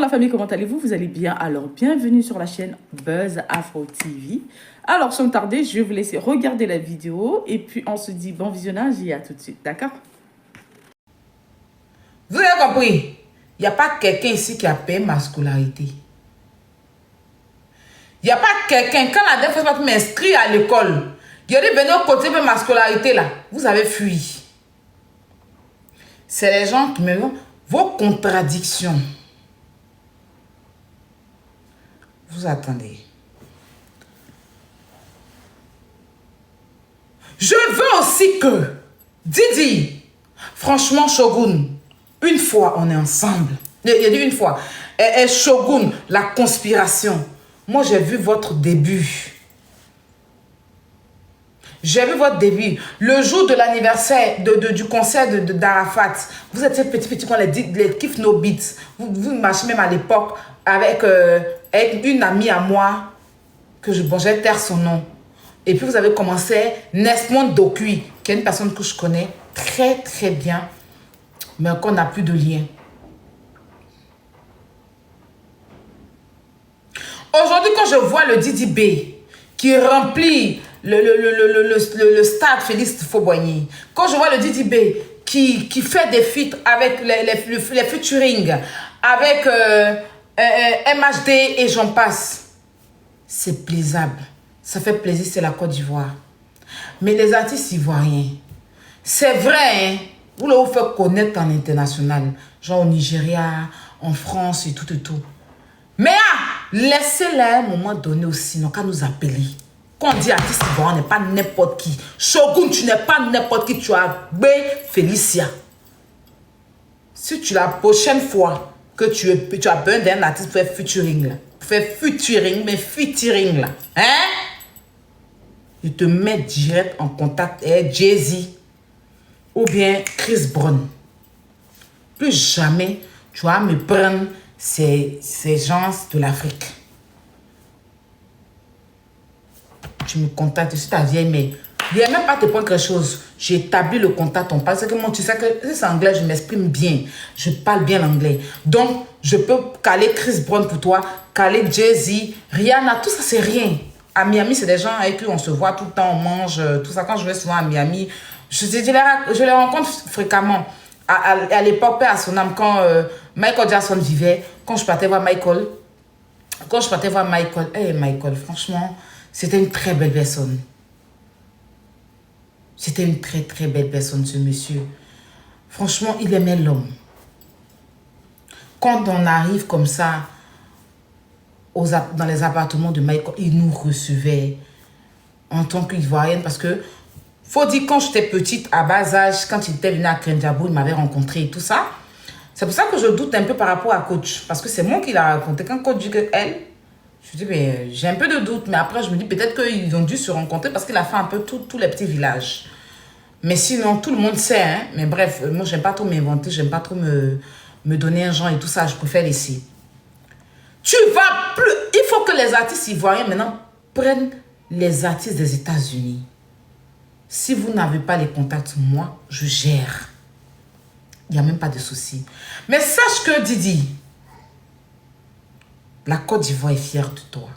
la famille, comment allez-vous? Vous allez bien? Alors, bienvenue sur la chaîne Buzz Afro TV. Alors, sans tarder, je vais vous laisser regarder la vidéo et puis on se dit bon visionnage et à tout de suite, d'accord? Vous avez compris? Il n'y a pas quelqu'un ici qui a payé ma scolarité. Il n'y a pas quelqu'un, quand la dernière fois que je m'inscris à l'école, il a dit venez au côté de ma scolarité là. Vous avez fui. C'est les gens qui me disent vos contradictions. Vous attendez. Je veux aussi que Didi, franchement Shogun, une fois on est ensemble. Il a dit une fois. Et Shogun, la conspiration. Moi j'ai vu votre début. J'ai vu votre début. Le jour de l'anniversaire du concert d'Arafat, vous étiez petit quand les Kiff No Beats. Vous marchez même à l'époque avec une amie à moi, que je j'ai taire son nom. Et puis vous avez commencé Nesmond Dokui, qui est une personne que je connais très très bien, mais qu'on n'a plus de lien. Aujourd'hui, quand je vois le Didi B qui remplit le stade Félix Fauboigny, quand je vois le Didi B qui fait des feats avec les featuring, avec MHD et j'en passe, c'est plaisable. Ça fait plaisir, c'est la Côte d'Ivoire. Mais les artistes ivoiriens, c'est vrai, hein, vous le faites connaître en international, genre au Nigeria, en France et tout et tout. Mais laissez-les à un moment donné aussi, non, qu'à nous appeler. Quand on dit artiste ivoirien, on n'est pas n'importe qui. Shogun, tu n'es pas n'importe qui, tu as B. Félicia. Si tu la prochaine fois que tu as besoin d'un artiste pour faire featuring, là, mais featuring, là, hein? Je te mets direct en contact avec Jay-Z ou bien Chris Brown. Plus jamais tu vas me prendre ces gens de l'Afrique. Tu me contactes, je suis ta vieille mère. Il n'y a même pas te prendre quelque chose. J'ai établi le contact, on parle. C'est que moi, tu sais que c'est anglais, je m'exprime bien. Je parle bien l'anglais. Donc, je peux caler Chris Brown pour toi, caler Jay-Z, Rihanna, tout ça, c'est rien. À Miami, c'est des gens avec qui on se voit tout le temps, on mange, tout ça. Quand je vais souvent à Miami, je les rencontre fréquemment. À l'époque, à son âme, quand Michael Jackson vivait, quand je partais voir Michael, Michael, franchement, c'était une très belle personne. C'était une très très belle personne, ce monsieur. Franchement, il aimait l'homme. Quand on arrive comme ça, dans les appartements de Michael, il nous recevait en tant qu'Ivoirienne parce que, faut dire, quand j'étais petite, à bas âge, quand il était venu à Krendiabou, il m'avait rencontré et tout ça. C'est pour ça que je doute un peu par rapport à Coach. Parce que c'est moi qui l'a raconté. Quand Coach dit que elle, je dis, mais j'ai un peu de doute. Mais après, je me dis peut-être qu'ils ont dû se rencontrer parce qu'il a fait un peu tous les petits villages. Mais sinon, tout le monde sait. Hein? Mais bref, moi, j'aime pas trop m'inventer. J'aime pas trop me donner un genre et tout ça. Je préfère laisser. Tu vas plus. Il faut que les artistes ivoiriens maintenant prennent les artistes des États-Unis. Si vous n'avez pas les contacts, moi, je gère. Il n'y a même pas de souci. Mais sache que Didi, la Côte d'Ivoire est fière de toi.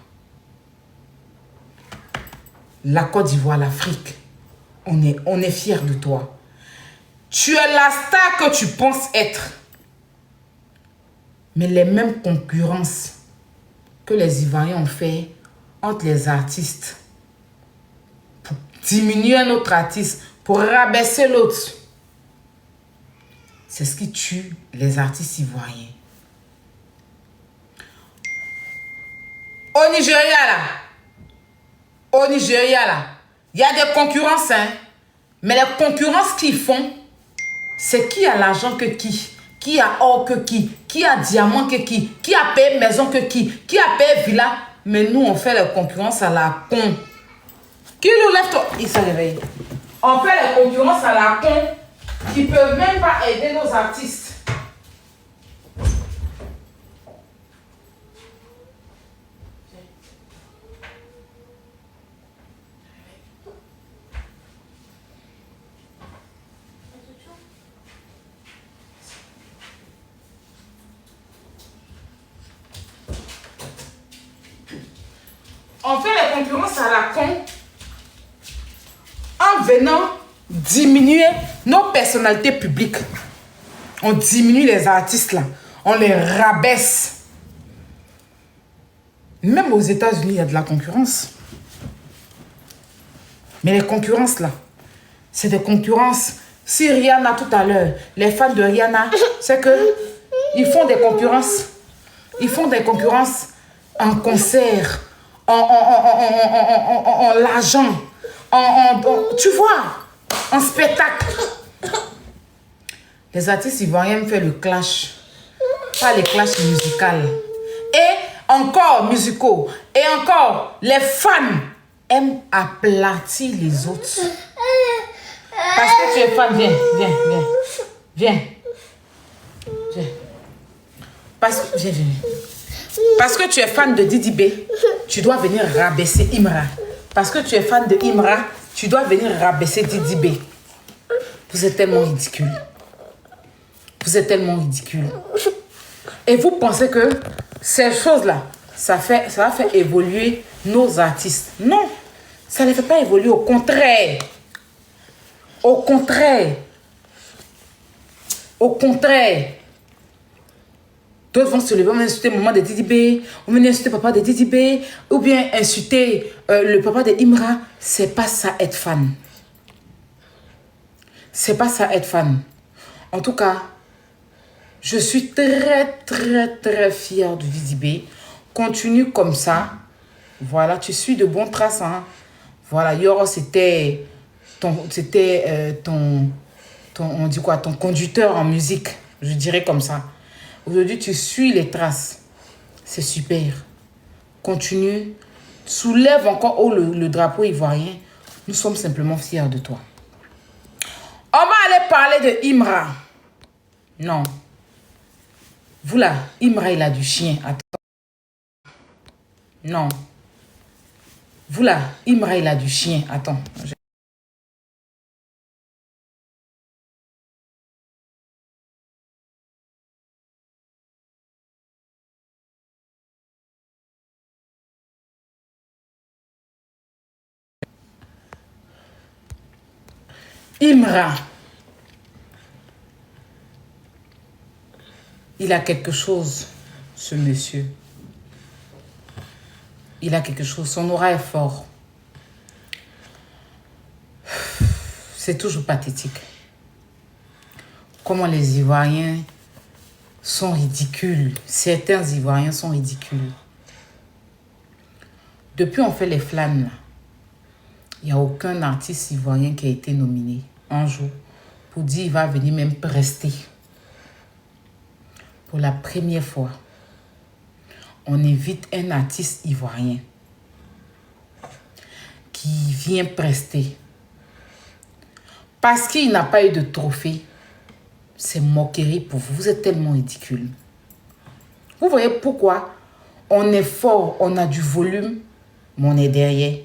La Côte d'Ivoire, l'Afrique, on est fiers de toi. Tu es la star que tu penses être. Mais les mêmes concurrences que les Ivoiriens ont fait entre les artistes pour diminuer un autre artiste, pour rabaisser l'autre, c'est ce qui tue les artistes ivoiriens. Au Nigeria là, il y a des concurrences, hein. Mais les concurrences qu'ils font, c'est qui a l'argent que qui a or que qui a diamant que qui a payé maison que qui a payé villa. Mais nous, on fait les concurrences à la con. Qui nous lève toi? Il s'est réveillé. On fait les concurrences à la con qui ne peuvent même pas aider nos artistes. On fait les concurrences à la con en venant diminuer nos personnalités publiques. On diminue les artistes là. On les rabaisse. Même aux États-Unis, il y a de la concurrence. Mais les concurrences là, c'est des concurrences. Si Rihanna tout à l'heure, les fans de Rihanna, c'est que ils font des concurrences. Ils font des concurrences en concert, en l'argent, tu vois, en spectacle. Les artistes ivoiriens font le clash, pas les clashs musicaux. Et encore musicaux. Et encore, les fans aiment aplatir les autres. Parce que tu es fan, viens. Parce que tu es fan de Didi B, tu dois venir rabaisser Imra. Parce que tu es fan de Imra, tu dois venir rabaisser Didi B. Vous êtes tellement ridicule. Vous êtes tellement ridicule. Et vous pensez que ces choses-là, ça va faire évoluer nos artistes. Non, ça ne les fait pas évoluer. Au contraire. Au contraire. Au contraire. D'autres vont se lever, on va insulter maman de Didi B, on va insulter papa de Didi B, ou bien insulter le papa de Imra. C'est pas ça être fan. C'est pas ça être fan. En tout cas, je suis très fière de Didi B. Continue comme ça. Voilà, tu suis de bonnes traces. Hein. Voilà, Yoro, c'était ton on dit quoi, ton conducteur en musique, je dirais comme ça. Aujourd'hui, tu suis les traces. C'est super. Continue. Soulève encore haut le drapeau ivoirien. Nous sommes simplement fiers de toi. On va aller parler de Imra. Non. Vous là, Imra, il a du chien. Attends. Non. Vous là, Imra, il a du chien. Attends. Imra, il a quelque chose, ce monsieur. Il a quelque chose, son aura est fort. C'est toujours pathétique. Comment les Ivoiriens sont ridicules. Certains Ivoiriens sont ridicules. Depuis on fait les flânes, il n'y a aucun artiste ivoirien qui a été nominé un jour pour dire qu'il va venir même prester. Pour la première fois, on invite un artiste ivoirien qui vient prester. Parce qu'il n'a pas eu de trophée, c'est moquerie pour vous. Vous êtes tellement ridicule. Vous voyez pourquoi on est fort, on a du volume, mais on est derrière.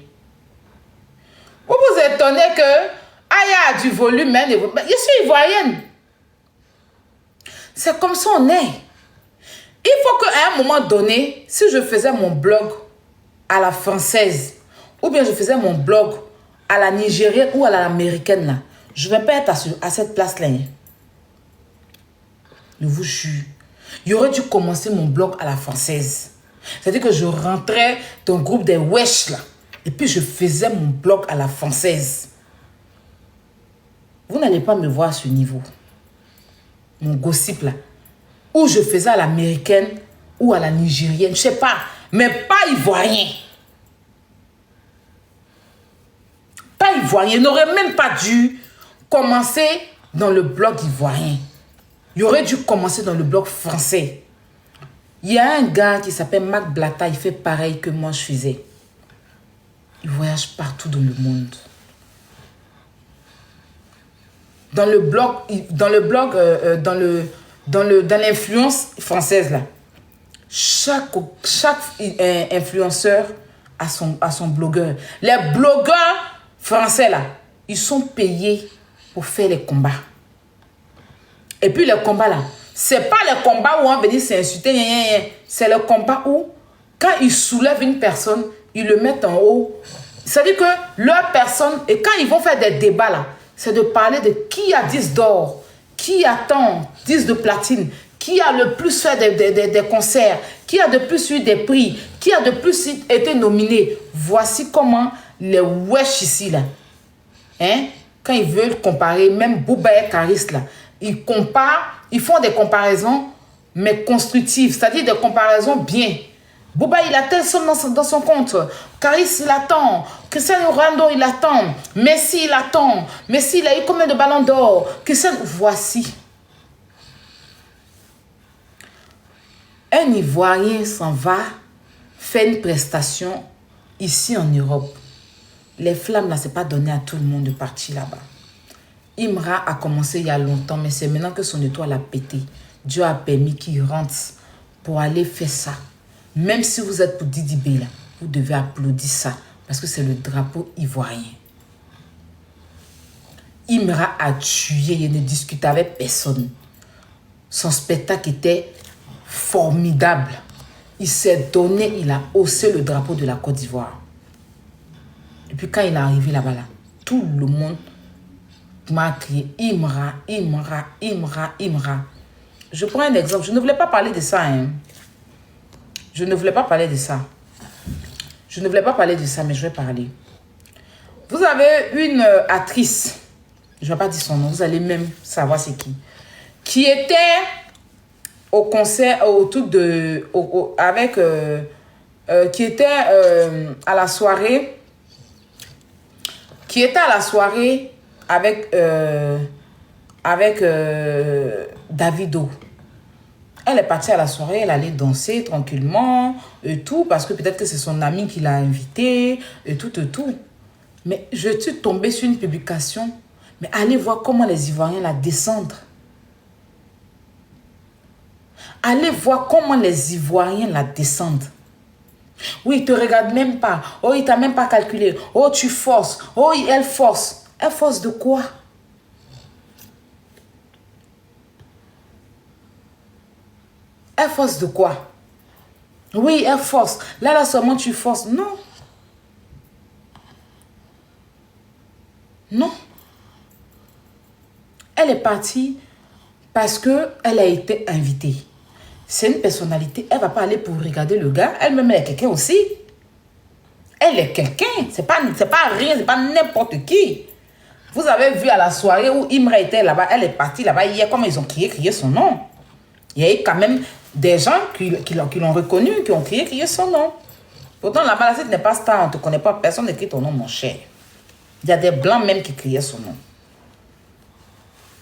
Vous vous étonnez que il y a du volume, mais je suis ivoirienne. C'est comme ça on est. Il faut qu'à un moment donné, si je faisais mon blog à la française, ou bien je faisais mon blog à la nigérienne ou à l'américaine, là, je ne vais pas être à cette place-là. Je vous jure. J'aurais dû commencer mon blog à la française. C'est-à-dire que je rentrais dans le groupe des wesh, là. Et puis je faisais mon blog à la française. Vous n'allez pas me voir à ce niveau. Mon gossip, là. Ou je faisais à l'américaine ou à la nigérienne. Je ne sais pas. Mais pas ivoirien. Pas ivoirien. Il n'aurait même pas dû commencer dans le blog ivoirien. Il aurait dû commencer dans le blog français. Il y a un gars qui s'appelle Mac Blata. Il fait pareil que moi je faisais. Il voyage partout dans le monde. Dans l'influence française là, chaque influenceur a son blogueur. Les blogueurs français là, ils sont payés pour faire les combats. Et puis les combats là, c'est pas les combats où on va venir s'insulter, c'est le combat où quand ils soulèvent une personne, ils le mettent en haut. C'est-à-dire que leur personne, et quand ils vont faire des débats là, c'est de parler de qui a 10 d'or, qui a tant 10 de platine, qui a le plus fait des concerts, qui a de plus eu des prix, qui a de plus été nominé. Voici comment les wesh ici là, hein, quand ils veulent comparer, même Bouba et Caris là, ils comparent, ils font des comparaisons, mais constructives, c'est-à-dire des comparaisons bien. Bouba, il a telle somme dans son compte. Caris, il attend. Cristiano Ronaldo, il attend. Messi, il attend. Messi, il a eu combien de ballons d'or? Cristiano, voici. Un Ivoirien s'en va faire une prestation ici en Europe. Les flammes, là, c'est pas donné à tout le monde de partir là-bas. Imra a commencé il y a longtemps, mais c'est maintenant que son étoile a pété. Dieu a permis qu'il rentre pour aller faire ça. Même si vous êtes pour Didi B, là, vous devez applaudir ça. Parce que c'est le drapeau ivoirien. Imra a tué, il ne discutait avec personne. Son spectacle était formidable. Il s'est donné, il a haussé le drapeau de la Côte d'Ivoire. Et puis quand il est arrivé là-bas, là, tout le monde m'a crié Imra, Imra, Imra, Imra. Je prends un exemple. Je ne voulais pas parler de ça. Hein. Je ne voulais pas parler de ça. Je ne voulais pas parler de ça, mais je vais parler. Vous avez une actrice, je ne vais pas dire son nom, vous allez même savoir c'est qui était au concert, au truc de... avec... qui était à la soirée... Qui était à la soirée avec... avec Davido. Elle est partie à la soirée, elle allait danser tranquillement et tout, parce que peut-être que c'est son ami qui l'a invitée et tout. Mais je suis tombée sur une publication, mais allez voir comment les Ivoiriens la descendent. Allez voir comment les Ivoiriens la descendent. Oui, ils ne te regardent même pas. Oh, il ne t'a même pas calculé. Oh, tu forces. Oh, elle force. Elle force de quoi? Elle force de quoi? Oui, elle force. Là, seulement tu forces. Non. Non. Elle est partie parce qu'elle a été invitée. C'est une personnalité. Elle ne va pas aller pour regarder le gars. Elle-même, elle est quelqu'un aussi. Elle est quelqu'un. C'est pas rien. C'est pas n'importe qui. Vous avez vu à la soirée où Imra était là-bas. Elle est partie là-bas hier. Comment ils ont crié son nom. Il y a eu quand même des gens qui l'ont reconnu, qui ont crié son nom. Pourtant, là-bas, si tu n'es pas star, on ne te connaît pas, personne n'écrit ton nom, mon cher. Il y a des blancs même qui criaient son nom.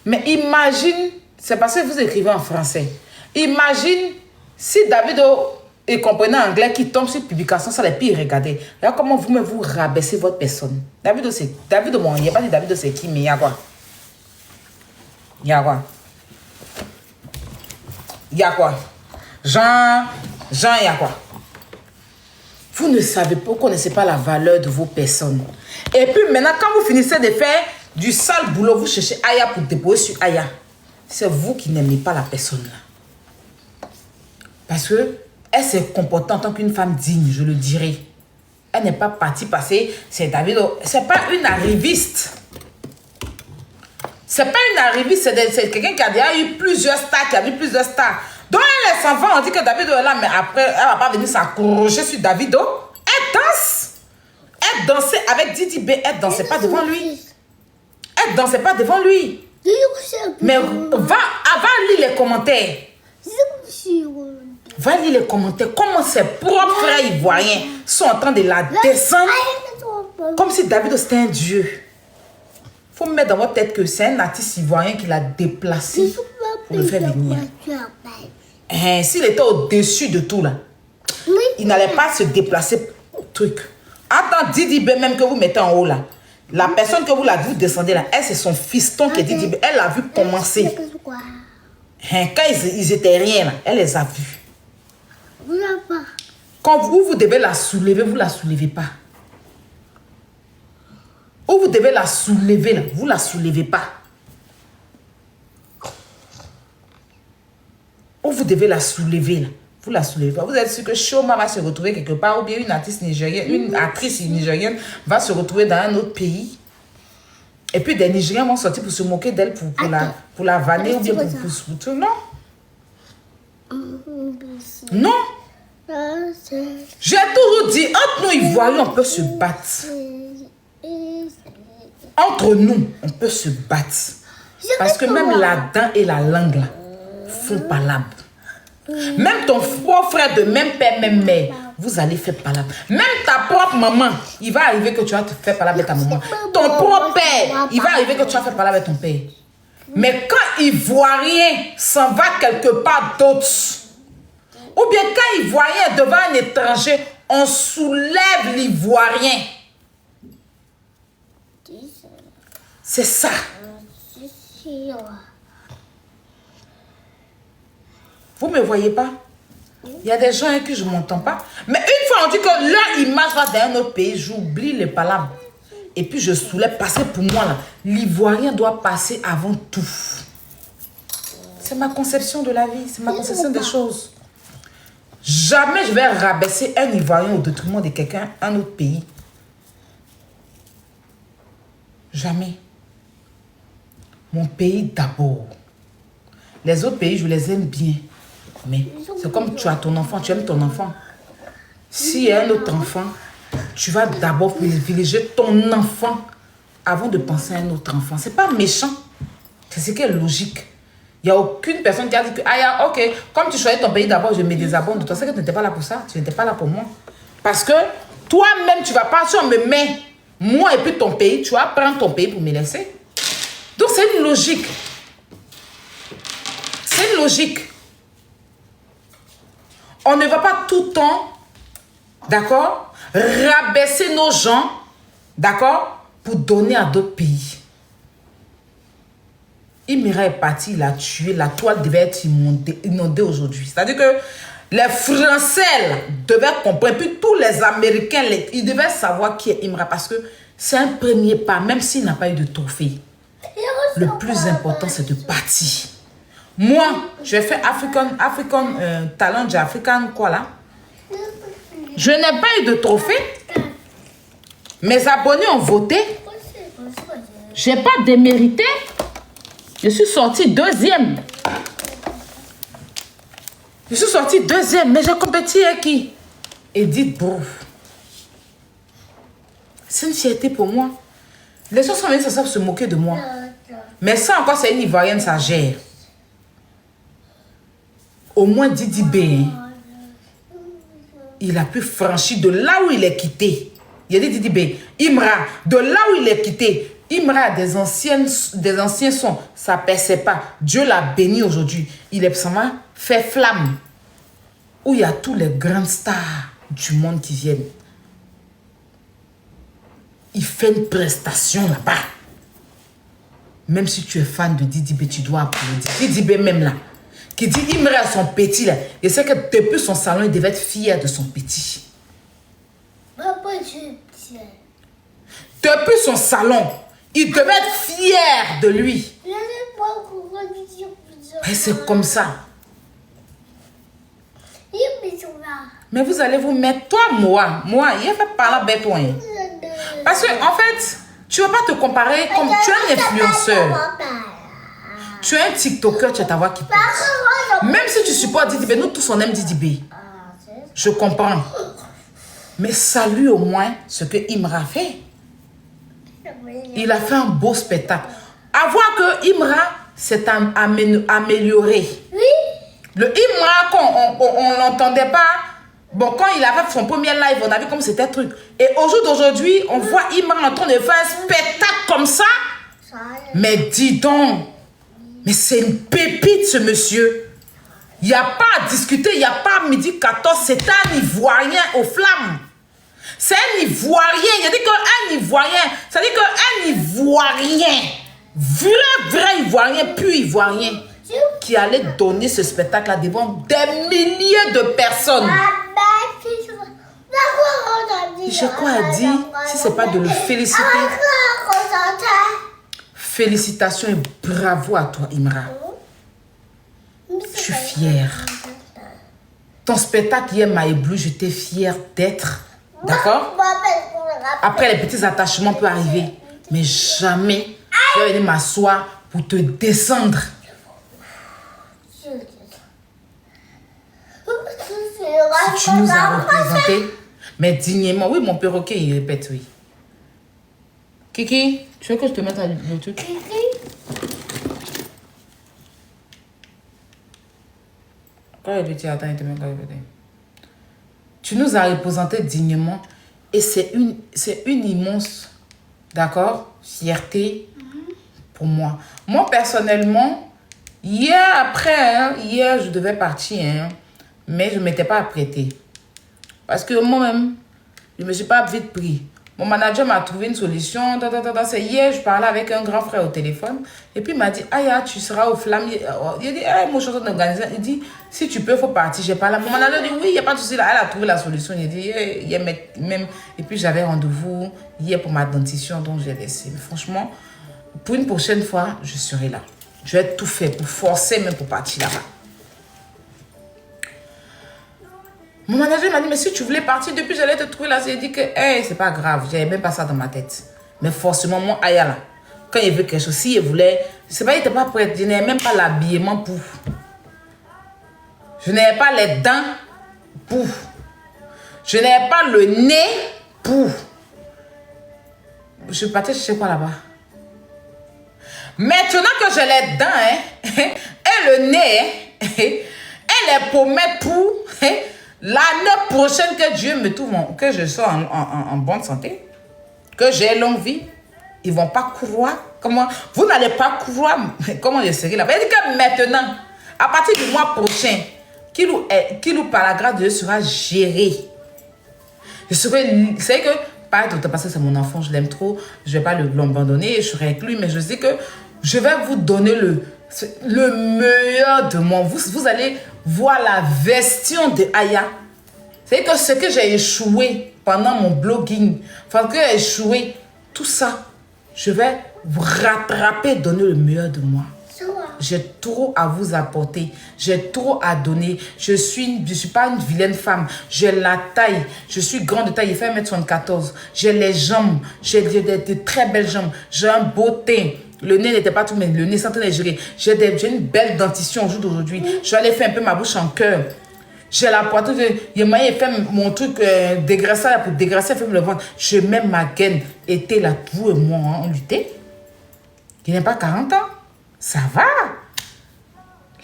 Mais imagine, c'est parce que vous écrivez en français. Imagine si Davido, il comprenait anglais, qui tombe sur publication, ça les pire regarder. Regarde comment vous rabaissez votre personne. Davido, bon, il n'y a pas dit Davido, c'est qui, mais il y a quoi? Il y a quoi? Il y a quoi? Jean, il y a quoi? Vous ne savez pas, vous ne connaissez pas la valeur de vos personnes. Et puis maintenant, quand vous finissez de faire du sale boulot, vous cherchez Aya pour déposer sur Aya. C'est vous qui n'aimez pas la personne là. Parce que elle s'est comportée en tant qu'une femme digne, je le dirais. Elle n'est pas partie passer, c'est Davido. C'est pas une arriviste. C'est pas une arriviste, c'est quelqu'un qui a déjà eu plusieurs stars, qui a vu plusieurs stars. Donc elle s'en va, on dit que Davido est là, mais après, elle va pas venir s'accrocher sur Davido. Elle danse. Elle dansait avec Didi B, elle dansait pas devant lui. Elle dansait pas devant lui. Mais va lire les commentaires. Va lire les commentaires. Comment ses propres frères ivoiriens sont en train de la descendre. Comme si Davido c'était un dieu. Faut mettre dans votre tête que c'est un artiste ivoirien qui l'a déplacé pour le faire venir. S'il était au-dessus de tout là, il n'allait pas se déplacer truc. Attends, Didi B même que vous mettez en haut là, la personne que vous descendez là, elle c'est son fiston qui est Didi B. Elle l'a vu commencer. Quand ils étaient rien là, elle les a vus. Quand vous devez la soulever, vous la soulevez pas. Ou vous devez la soulever là, vous la soulevez pas. Ou vous devez la soulever là, Vous la soulevez pas. Vous êtes sûr que Chioma va se retrouver quelque part ou bien une artiste nigérienne, une actrice nigérienne va se retrouver dans un autre pays. Et puis des Nigériens vont sortir pour se moquer d'elle, pour la vanner ou bien pour tout. Non. Non. J'ai toujours dit, entre nous Ivoiriens, on peut se battre. Entre nous, on peut se battre. Parce que même la dent et la langue là, font palabre. Même ton frère de même père, même mère, vous allez faire palabre. Même ta propre maman, il va arriver que tu vas te faire palabre avec ta maman. Ton propre père, il va arriver que tu vas faire palabre avec ton père. Mais quand Ivoirien s'en va quelque part d'autre, ou bien quand Ivoirien est devant un étranger, on soulève l'Ivoirien. C'est ça. Vous ne me voyez pas? Il y a des gens avec qui je ne m'entends pas. Mais une fois on dit que leur image va dans un autre pays, j'oublie les palabres. Et puis je soulève, parce que pour moi, l'Ivoirien doit passer avant tout. C'est ma conception de la vie, c'est ma conception des choses. Jamais je vais rabaisser un Ivoirien au détriment de quelqu'un, un autre pays. Jamais. Mon pays d'abord. Les autres pays, je les aime bien. Mais c'est comme tu as ton enfant, tu aimes ton enfant. S'il y a un autre enfant, tu vas d'abord privilégier ton enfant avant de penser à un autre enfant. Ce n'est pas méchant. C'est ce qui est logique. Il n'y a aucune personne qui a dit que, ah, ok, comme tu choisis ton pays d'abord, je me désabonne de toi. C'est que tu n'étais pas là pour ça. Tu n'étais pas là pour moi. Parce que toi-même, tu ne vas pas, si on me met moi et puis ton pays, tu vas prendre ton pays pour me laisser. Donc, c'est une logique. C'est une logique. On ne va pas tout le temps, d'accord, rabaisser nos gens, d'accord, pour donner à d'autres pays. Imira est parti, il a tué, la toile devait être inondée aujourd'hui. C'est-à-dire que les Français devaient comprendre, puis tous les Américains, ils devaient savoir qui est Imira, parce que c'est un premier pas, même s'il n'a pas eu de trophée. Le plus important, c'est de partir. Moi, j'ai fait African Talent, African quoi là. Je n'ai pas eu de trophée. Mes abonnés ont voté. Je n'ai pas démérité. Je suis sortie deuxième. Je suis sortie deuxième, mais j'ai compétit avec qui? Edith Brouf. C'est une fierté pour moi. Les gens sont venus, ça savent se moquer de moi. Mais ça encore, c'est une Ivoirienne, ça gère. Au moins Didi B, il a pu franchir de là où il est quitté. Il a dit Didi B, Imra, de là où il est quitté, Imra a des anciens sons, ça ne perçait pas. Dieu l'a béni aujourd'hui. Il est fait flamme. Où il y a tous les grandes stars du monde qui viennent. Il fait une prestation là-bas. Même si tu es fan de Didi B, tu dois applaudir. Didi B même là. Qui dit Imra à son petit là. Et c'est que depuis son salon, il devait être fier de son petit. Depuis son salon, il devait être fier de lui. Et c'est comme ça. Mais vous allez vous mettre, toi, moi, il fait parler avec toi. Parce que, en fait, tu ne vas pas te comparer comme tu es un influenceur. Tu es un TikToker, tu as ta voix qui porte. Même si tu supportes Didi B, nous tous on aime Didi B. Je comprends. Mais salue au moins ce que Imra fait. Il a fait un beau spectacle. À voir que Imra s'est amélioré. Oui. Le Imra, quand on ne l'entendait pas, bon, quand il avait son premier live, on a vu comme c'était truc. Et au jour d'aujourd'hui, on voit Imra en train de faire un spectacle comme ça. Mais dis donc, mais c'est une pépite ce monsieur. Il n'y a pas à discuter, il n'y a pas à midi 14, c'est un Ivoirien aux flammes. C'est un Ivoirien, il a dit qu'un Ivoirien, ça dit qu'un Ivoirien, vrai Ivoirien, pur Ivoirien, qui allait donner ce spectacle-là devant des milliers de personnes. J'ai quoi à dire si ce n'est pas de le féliciter? Félicitations et bravo à toi, Imra. Je suis fière. Ton spectacle hier m'a ébloui, j'étais fière d'être. D'accord? Après, les petits attachements peuvent arriver. Mais jamais je vais venir m'asseoir pour te descendre. Si tu nous as représentés, mais dignement. Oui, mon perroquet, il répète, oui. Kiki, tu veux que je te mette le truc? Quand il lui dit, attends, il te met quand il veut dire. Tu nous as représentés dignement et c'est une immense, d'accord, fierté pour moi. Moi, personnellement, hier, je devais partir, hein, mais je ne m'étais pas apprêtée. Parce que moi-même, je ne me suis pas vite pris. Mon manager m'a trouvé une solution. C'est hier, je parlais avec un grand frère au téléphone. Et puis, il m'a dit, Aya, tu seras aux flammes. Il a dit, hey, mon chanson d'organisation. Il dit, si tu peux, il faut partir. J'ai parlé. Mon manager dit, oui, il n'y a pas de souci. Elle a trouvé la solution. Il a dit, hey, même. Et puis, j'avais rendez-vous hier pour ma dentition, donc j'ai laissé. Mais franchement, pour une prochaine fois, je serai là. Je vais tout faire pour forcer, même pour partir là-bas. Mon manager m'a dit, mais si tu voulais partir, depuis j'allais te trouver là, j'ai dit que, hey, c'est pas grave, j'avais même pas ça dans ma tête. Mais forcément, mon Aya là, quand il veut quelque chose, s'il voulait, c'est pas, il n'était pas prêt, je n'avais même pas l'habillement pour. Je n'avais pas les dents pour. Je n'avais pas le nez pour. Je partais chercher quoi là-bas? Maintenant que j'ai les dents, hein, et le nez, et les pommettes pour. L'année prochaine que Dieu me trouve, que je sois en bonne santé, que j'ai longue vie, ils ne vont pas courir. Comment? Vous n'allez pas courir. Comment je serai là-bas? Il dit que maintenant, à partir du mois prochain, qu'il ou par la grâce de Dieu sera géré. Je serai, c'est que, pas tout parce que c'est mon enfant, je l'aime trop, je ne vais pas l'abandonner, je serai avec lui, mais je sais que je vais vous donner le meilleur de moi. Vous allez voir la version de Aya. C'est que ce que j'ai échoué pendant mon blogging, enfin que j'ai échoué, tout ça, je vais vous rattraper, donner le meilleur de moi. J'ai trop à vous apporter. J'ai trop à donner. Je suis pas une vilaine femme. J'ai la taille. Je suis grande de taille. Il fait 1m74. J'ai les jambes. J'ai de très belles jambes. J'ai un beau teint. Le nez n'était pas tout, mais le nez sans géré. J'ai une belle dentition au jour d'aujourd'hui. Je suis allée faire un peu ma bouche en cœur. J'ai la poitrine. Il m'a fait mon truc dégraissé pour dégraisser, faire le ventre. Je mets ma gaine. Été là, vous et moi, hein, on luttait. Il n'a pas 40 ans. Ça va.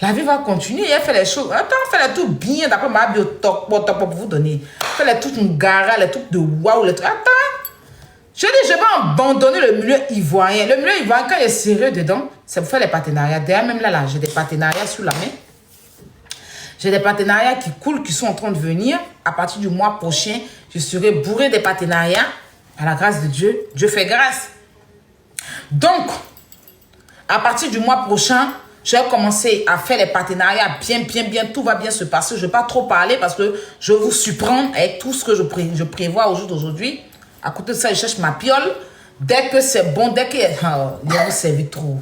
La vie va continuer. Elle fait les choses. Attends, fait les trucs bien. D'après ma bio top pour vous donner. Fait les trucs ngara, les trucs de waouh, les trucs. Attends. Je dis, je vais abandonner le milieu ivoirien. Le milieu ivoirien, quand il est sérieux dedans, c'est pour faire les partenariats. D'ailleurs, même là, j'ai des partenariats sous la main. J'ai des partenariats qui coulent, qui sont en train de venir. À partir du mois prochain, je serai bourré des partenariats. À la grâce de Dieu, Dieu fait grâce. Donc, à partir du mois prochain, je vais commencer à faire les partenariats bien. Tout va bien se passer. Je ne vais pas trop parler parce que je vous surprends avec tout ce que je prévois au jour d'aujourd'hui. À côté de ça, je cherche ma piole. Dès que c'est bon, dès que il vous servi trop.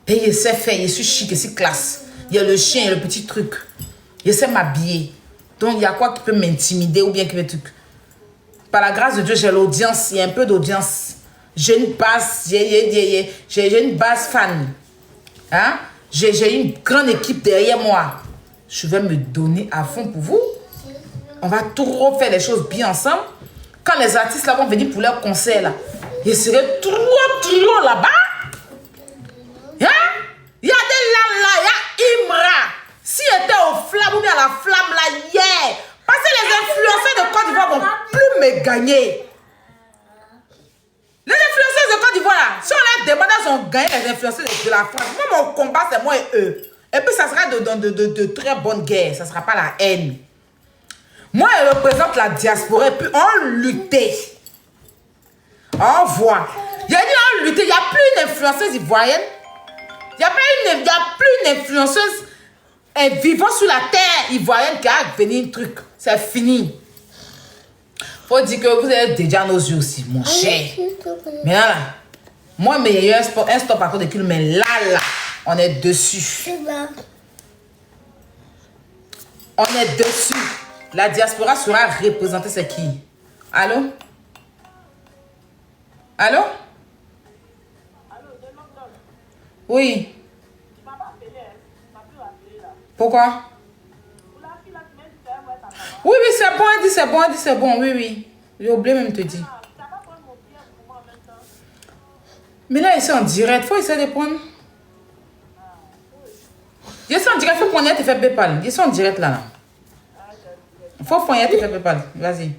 Et il sait faire, il est chic, il est classe. Il y a le chien, il y a le petit truc. Il sait m'habiller. Donc, il y a quoi qui peut m'intimider ou bien qui peut... Par la grâce de Dieu, j'ai l'audience. Il y a un peu d'audience. J'ai une base, j'ai une base fan. Hein? J'ai une grande équipe derrière moi. Je vais me donner à fond pour vous. On va tout refaire les choses bien ensemble. Quand les artistes là vont venir pour leur concert, là, ils seraient trop là-bas. Hein? Il y a des là, il y a Imra. S'il était au flamme ou bien à la flamme là hier, parce que les influenceurs de Côte d'Ivoire vont plus me gagner. Les influenceurs de Côte d'Ivoire, là, si on leur demande, ils ont gagné les influenceurs de la France. Moi, mon combat, c'est moi et eux. Et puis, ça sera de très bonnes guerres. Ça ne sera pas la haine. Moi, je représente la diaspora. Et puis, on luttait. On voit. Il y a dit, on luttait. Il n'y a plus une influenceuse ivoirienne. Il n'y a plus une influenceuse vivant sur la terre ivoirienne qui a venu un truc. C'est fini. Faut dire que vous êtes déjà nos yeux aussi, mon cher. Mais là, moi, mais il y a un stop à côté de cul, mais là, on est dessus. On est dessus. La diaspora sera représentée, c'est qui? Allô? Allô? Oui. Pourquoi? Oui, oui, c'est bon, elle dit c'est bon, elle dit c'est bon, oui, oui. J'ai oublié même de te dire. Mais là, ils sont en direct, faut essayer de prendre. Ils sont en direct, faut prendre, te faire PayPal. Ils sont en direct là. Faut prendre, te faire PayPal. Vas-y.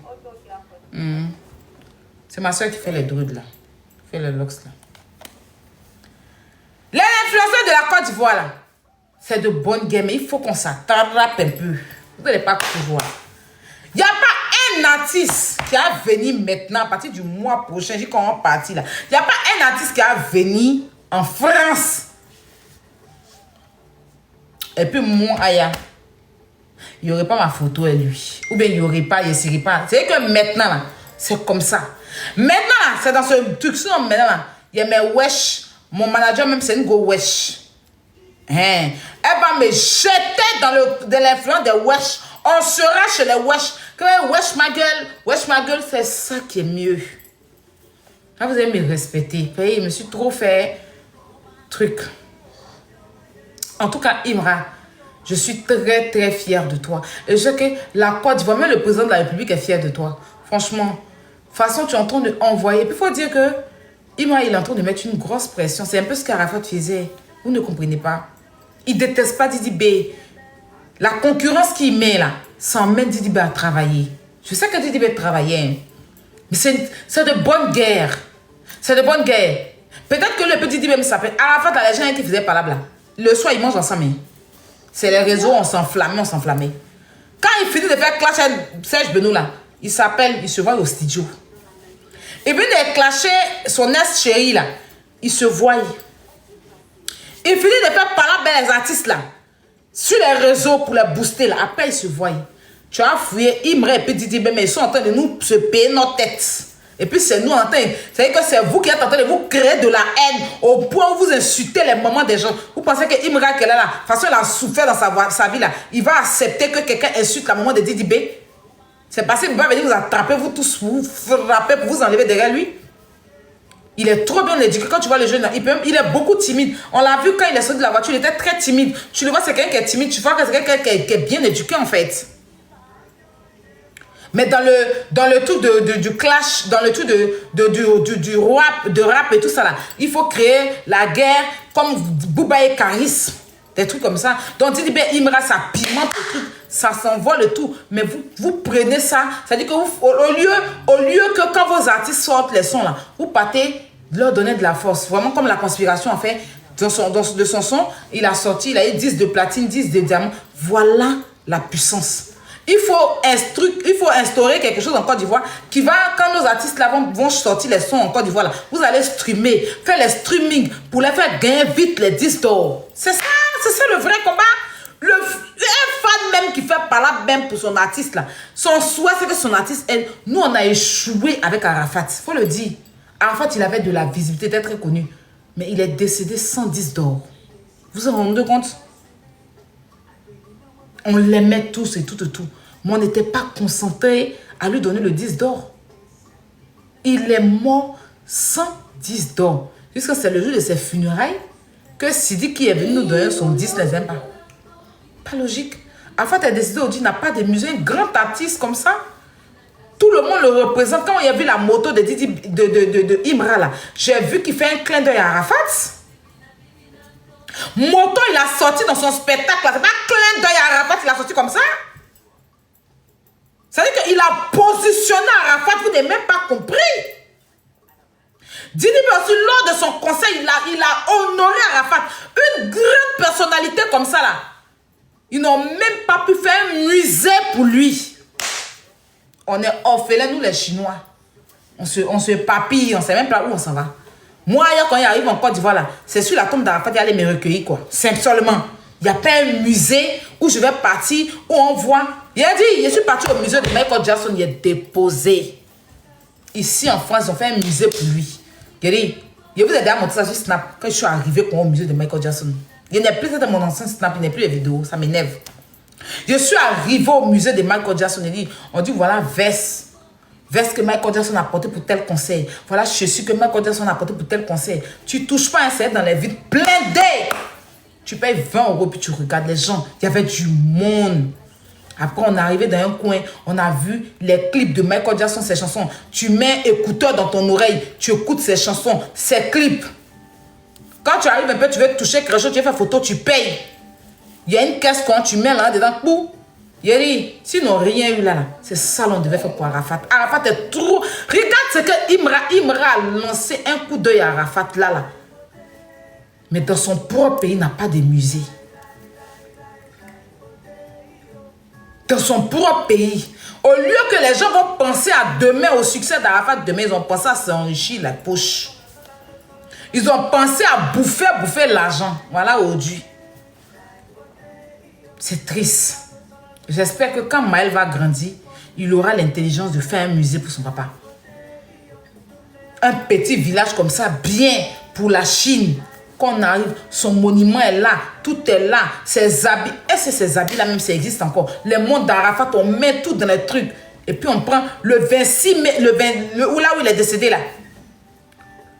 C'est ma soeur qui fait les druides là. Qui fait le locks là. Les influenceurs de la Côte d'Ivoire là, c'est de bonnes guerres, mais il faut qu'on s'attrape un peu. Vous n'allez pas voir. Il n'y a pas un artiste qui a venu maintenant, à partir du mois prochain, j'ai comment partir là. Il n'y a pas un artiste qui a venu en France. Et puis mon Aya, il n'y aurait pas ma photo et lui. Ou bien il n'y aurait pas, il ne serait pas. C'est que maintenant là, c'est comme ça. Maintenant là, c'est dans ce truc maintenant là, il y a mes wesh. Mon manager même c'est une go wesh. Elle va me jeter dans l'influence des wesh. On sera chez les wesh. Quand wesh ma gueule, c'est ça qui est mieux. Là, vous allez me respecter. Je me suis trop fait truc. En tout cas, Imra, je suis très très fière de toi. Et je sais que la Côte d'Ivoire, même le président de la République est fier de toi. Franchement, de toute façon, tu es en train d'envoyer. Puis il faut dire que Imra, il est en train de mettre une grosse pression. C'est un peu ce qu'Arafat faisait. Vous ne comprenez pas. Il ne déteste pas Didi B. La concurrence qu'il met là, ça emmène Didi B à travailler. Je sais que Didi B travaillait. Mais c'est de bonne guerre. C'est de bonne guerre. Peut-être que le petit Didi B s'appelle Arafat, les gens qui faisaient par là. Le soir, ils mangent ensemble. C'est les réseaux, on s'enflammait. Quand il finit de faire clash avec Serge Benoît là, il se voit au studio. Il vient de clasher son ex-chéri là. Il se voit. Il finit de faire parler les artistes là. Sur les réseaux pour les booster là. Après, il se voit. Tu as fouillé, Imra et puis Didi B, mais ils sont en train de nous se payer nos têtes. Et puis c'est nous en train. C'est-à-dire que c'est vous qui êtes en train de vous créer de la haine au point où vous insultez les moments des gens. Vous pensez que Imra, qu'elle est là, de toute façon, elle a souffert dans sa vie là. Il va accepter que quelqu'un insulte la maman de Didi B. C'est parce qu'il va venir vous attraper, vous tous, vous frapper pour vous enlever derrière lui. Il est trop bien éduqué. Quand tu vois le jeune là, il est beaucoup timide. On l'a vu quand il est sorti de la voiture, il était très timide. Tu le vois, c'est quelqu'un qui est timide. Tu vois que c'est quelqu'un qui est bien éduqué en fait. Mais dans le truc du clash, dans le truc du rap et tout ça là, il faut créer la guerre comme Bouba et Karis. Des trucs comme ça. Donc, Didi B, Imra, ça pimente le truc, ça s'envoie le tout. Mais vous prenez ça, c'est-à-dire que vous, au lieu que quand vos artistes sortent les sons là, vous partez leur donner de la force. Vraiment comme la conspiration en fait, de son son, il a sorti, il a eu 10 de platine, 10 de diamant. Voilà la puissance. Il faut instaurer quelque chose en Côte d'Ivoire qui va, quand nos artistes là vont sortir les sons en Côte d'Ivoire, vous allez streamer, faire les streaming pour les faire gagner vite les 10 d'or. C'est ça le vrai combat. Un fan même qui fait par là même pour son artiste là, son souhait c'est que son artiste, nous on a échoué avec Arafat, il faut le dire. Arafat il avait de la visibilité, était très connu, mais il est décédé sans 10 d'or. Vous vous rendez compte? On l'aimait tous et tout. Mais on n'était pas concentré à lui donner le 10 d'or. Il est mort sans 10 d'or. Jusqu'à c'est le jour de ses funérailles que Sidi qui est venu nous donner son 10 les aime pas. Pas logique. Afin de décider aujourd'hui, il n'a pas de musée, un grand artiste comme ça. Tout le monde le représente. Quand il y a vu la moto de Imra là, j'ai vu qu'il fait un clin d'œil à Arafat. Moto, il a sorti dans son spectacle. C'est pas un clin d'œil à Arafat, il a sorti comme ça. C'est-à-dire qu'il a positionné Arafat, vous n'avez même pas compris. Didi B aussi, lors de son conseil, il a honoré Arafat. Une grande personnalité comme ça, là. Ils n'ont même pas pu faire un musée pour lui. On est orphelins, nous les Chinois. On se papille, on ne sait même pas où on s'en va. Moi, quand il arrive en Côte d'Ivoire, là, c'est sur la tombe d'Arafat, il allait me recueillir, quoi. Simplement. Il n'y a pas un musée où je vais partir, où on voit. Il a dit, je suis parti au musée de Michael Jackson, il est déposé. Ici, en France, ils ont fait un musée pour lui. Il a dit, je vous ai déjà montré ça sur Snap, quand je suis arrivé au musée de Michael Jackson. Il n'est plus de mon ancien Snap, il n'est plus les vidéos, ça m'énerve. Je suis arrivé au musée de Michael Jackson et on dit voilà veste que Michael Jackson a porté pour tel concert. Voilà chaussures que Michael Jackson a porté pour tel concert. Tu touches pas un set dans les vides blindés. Tu payes 20 € puis tu regardes les gens. Il y avait du monde. Après, on est arrivé dans un coin, on a vu les clips de Michael Jackson, ses chansons. Tu mets un écouteur dans ton oreille, tu écoutes ses chansons, ses clips. Quand tu arrives un peu, tu veux toucher quelque chose, tu veux faire photo, tu payes. Il y a une caisse quand tu mets là dedans, pou. Yeri, s'ils n'ont rien eu là, c'est ça qu'on devait faire pour Arafat. Arafat est trop... Regarde ce que Imra a lancé un coup d'œil à Arafat là. Mais dans son propre pays, il n'a pas de musée. Dans son propre pays. Au lieu que les gens vont penser à demain, au succès d'Arafat demain, ils ont pensé à s'enrichir la poche. Ils ont pensé à bouffer l'argent. Voilà aujourd'hui. C'est triste. J'espère que quand Maël va grandir, il aura l'intelligence de faire un musée pour son papa. Un petit village comme ça, bien pour la Chine. Quand on arrive, son monument est là, tout est là, ses habits. Est-ce que ces habits-là même, ça existe encore? Les montres d'Arafat, on met tout dans les trucs. Et puis on prend le 26 mai, là où il est décédé là.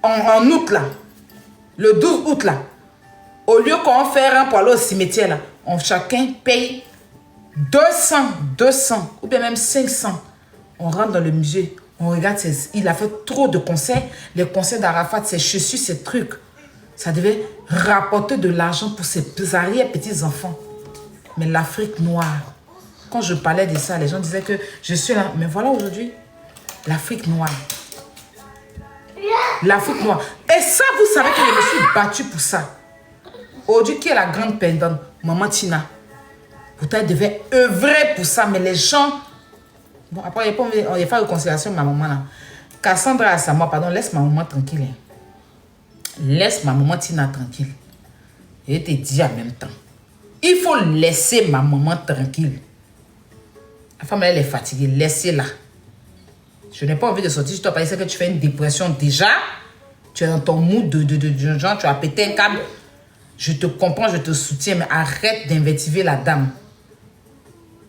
En août là. Le 12 août là. Au lieu qu'on fait un pour aller au cimetière là, chacun paye 200 ou bien même 500. On rentre dans le musée, on regarde, il a fait trop de concerts. Les concerts d'Arafat, ses chaussures, ses trucs. Ça devait rapporter de l'argent pour ses arrière-petits-enfants. Mais l'Afrique noire, quand je parlais de ça, les gens disaient que je suis là. Mais voilà aujourd'hui, l'Afrique noire. L'Afrique noire. Et ça, vous savez que je me suis battue pour ça. Aujourd'hui, qui est la grande perdante? Maman Tina. Pourtant, elle devait œuvrer pour ça, mais les gens... Bon, après, il n'y a pas de réconciliation, ma maman là. Cassandra Assamoah, pardon, laisse ma maman tranquille. Laisse ma maman Tina tranquille. Et je te dis en même temps. Il faut laisser ma maman tranquille. La femme, elle est fatiguée. Laissez-la. Je n'ai pas envie de sortir. Je dois pas dire que tu fais une dépression déjà. Tu es dans ton mood de genre, tu as pété un câble. Je te comprends, je te soutiens, mais arrête d'invectiver la dame.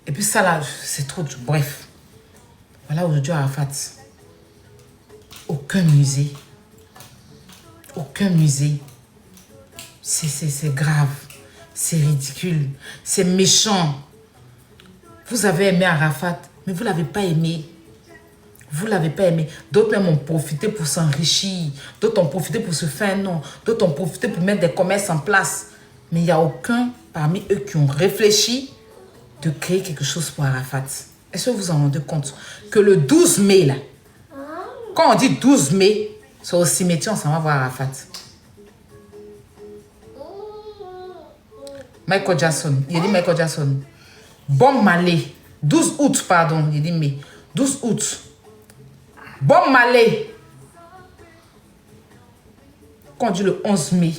Et puis ça là, c'est trop... Bref. Voilà aujourd'hui Arafat. Aucun musée. Aucun musée. C'est grave. C'est ridicule. C'est méchant. Vous avez aimé Arafat, mais vous ne l'avez pas aimé. Vous ne l'avez pas aimé. D'autres même ont profité pour s'enrichir. D'autres ont profité pour se faire un nom. D'autres ont profité pour mettre des commerces en place. Mais il n'y a aucun parmi eux qui ont réfléchi de créer quelque chose pour Arafat. Est-ce que vous vous en rendez compte que le 12 mai, là, quand on dit 12 mai, c'est au cimetière, on s'en va voir Arafat. Michael Jackson. Il dit Michael Jackson. Bob Marley. 12 août, pardon. Il dit mai. 12 août. Bob Marley. Quand on dit le 11 mai,